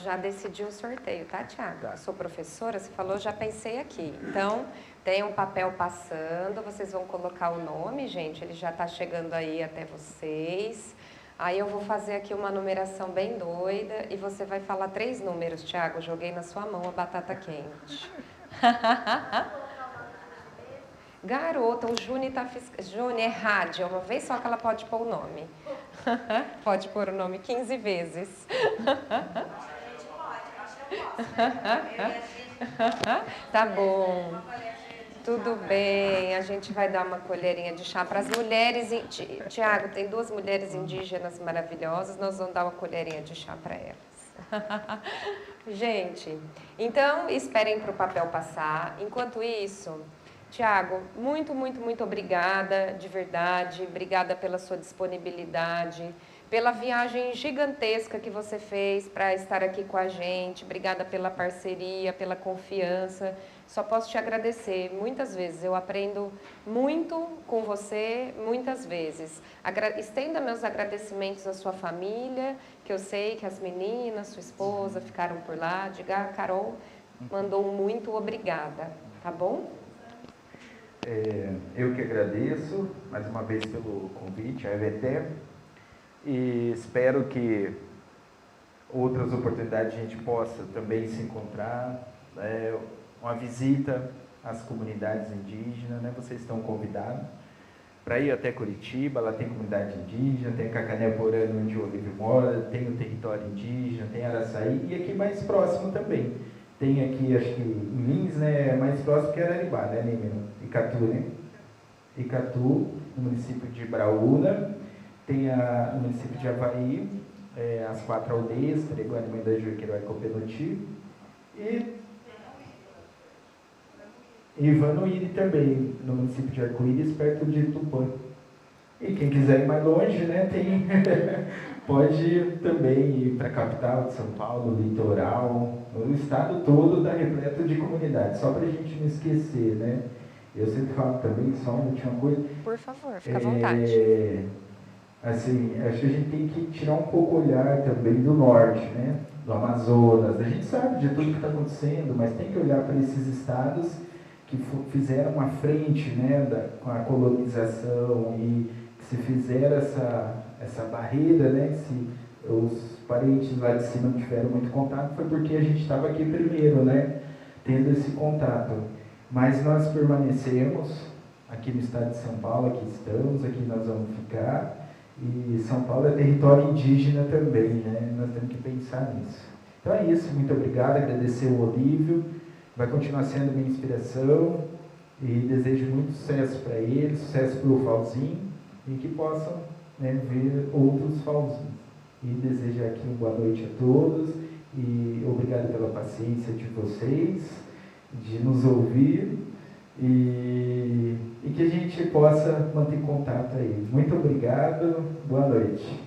S1: Já decidi o sorteio, tá, Tiago?
S2: Tá.
S1: Eu sou professora, você falou, já pensei aqui. Então, tem um papel passando, vocês vão colocar o nome, gente, ele já está chegando aí até vocês. Aí eu vou fazer aqui uma numeração bem doida e você vai falar 3 números, Tiago. Joguei na sua mão a batata quente. Garota, o Júnior tá Júnior, é rádio, uma vez só que ela pode pôr o nome. Pode pôr o nome 15 vezes. Tá bom. Tudo bem, a gente vai dar uma colherinha de chá para as mulheres. Tiago, tem 2 mulheres indígenas maravilhosas, nós vamos dar uma colherinha de chá para elas. Gente, então esperem para o papel passar. Enquanto isso, Tiago, muito, muito, muito obrigada, de verdade. Obrigada pela sua disponibilidade, pela viagem gigantesca que você fez para estar aqui com a gente. Obrigada pela parceria, pela confiança. Só posso te agradecer muitas vezes. Eu aprendo muito com você, muitas vezes. Estenda meus agradecimentos à sua família, que eu sei que as meninas, sua esposa, ficaram por lá. Diga, a Carol mandou um muito obrigada, tá bom?
S2: Eu que agradeço, mais uma vez, pelo convite, a EVT, e espero que outras oportunidades a gente possa também se encontrar, uma visita às comunidades indígenas, né? Vocês estão convidados para ir até Curitiba, lá tem comunidade indígena, tem Cacané-Porã, onde o Olívio mora, tem o território indígena, tem Araçaí, e aqui mais próximo também. Tem aqui, acho que em Lins, né, mais próximo que Araribá, né, Nímero? Icatu, né? Icatu, no município de Braúna, tem no município de Avaí, as 4 aldeias, Treguane, Mãe da Juqueiro, Copenoti, e Vanuíri também, no município de Arco-Íris, perto de Tupã. E quem quiser ir mais longe, né, tem, pode também ir para a capital de São Paulo, litoral, o estado todo está repleto de comunidades, só para a gente não esquecer, né? Eu sempre falo também, só uma última coisa.
S1: Por favor, fica à vontade.
S2: Assim, acho que a gente tem que tirar um pouco o olhar também do norte, né? Do Amazonas. A gente sabe de tudo que está acontecendo, mas tem que olhar para esses estados que fizeram uma frente, né, com a colonização e que se fizeram essa barreira, né? Se os parentes lá de cima não tiveram muito contato, foi porque a gente estava aqui primeiro, né? Tendo esse contato. Mas nós permanecemos aqui no estado de São Paulo, aqui estamos, aqui nós vamos ficar. E São Paulo é território indígena também, né? Nós temos que pensar nisso. Então é isso, muito obrigado, agradecer o Olívio, vai continuar sendo minha inspiração e desejo muito sucesso para ele, sucesso para o Falzinho e que possam, né, ver outros Falzinhos. E desejo aqui uma boa noite a todos e obrigado pela paciência de vocês, de nos ouvir e que a gente possa manter contato aí. Muito obrigado, boa noite.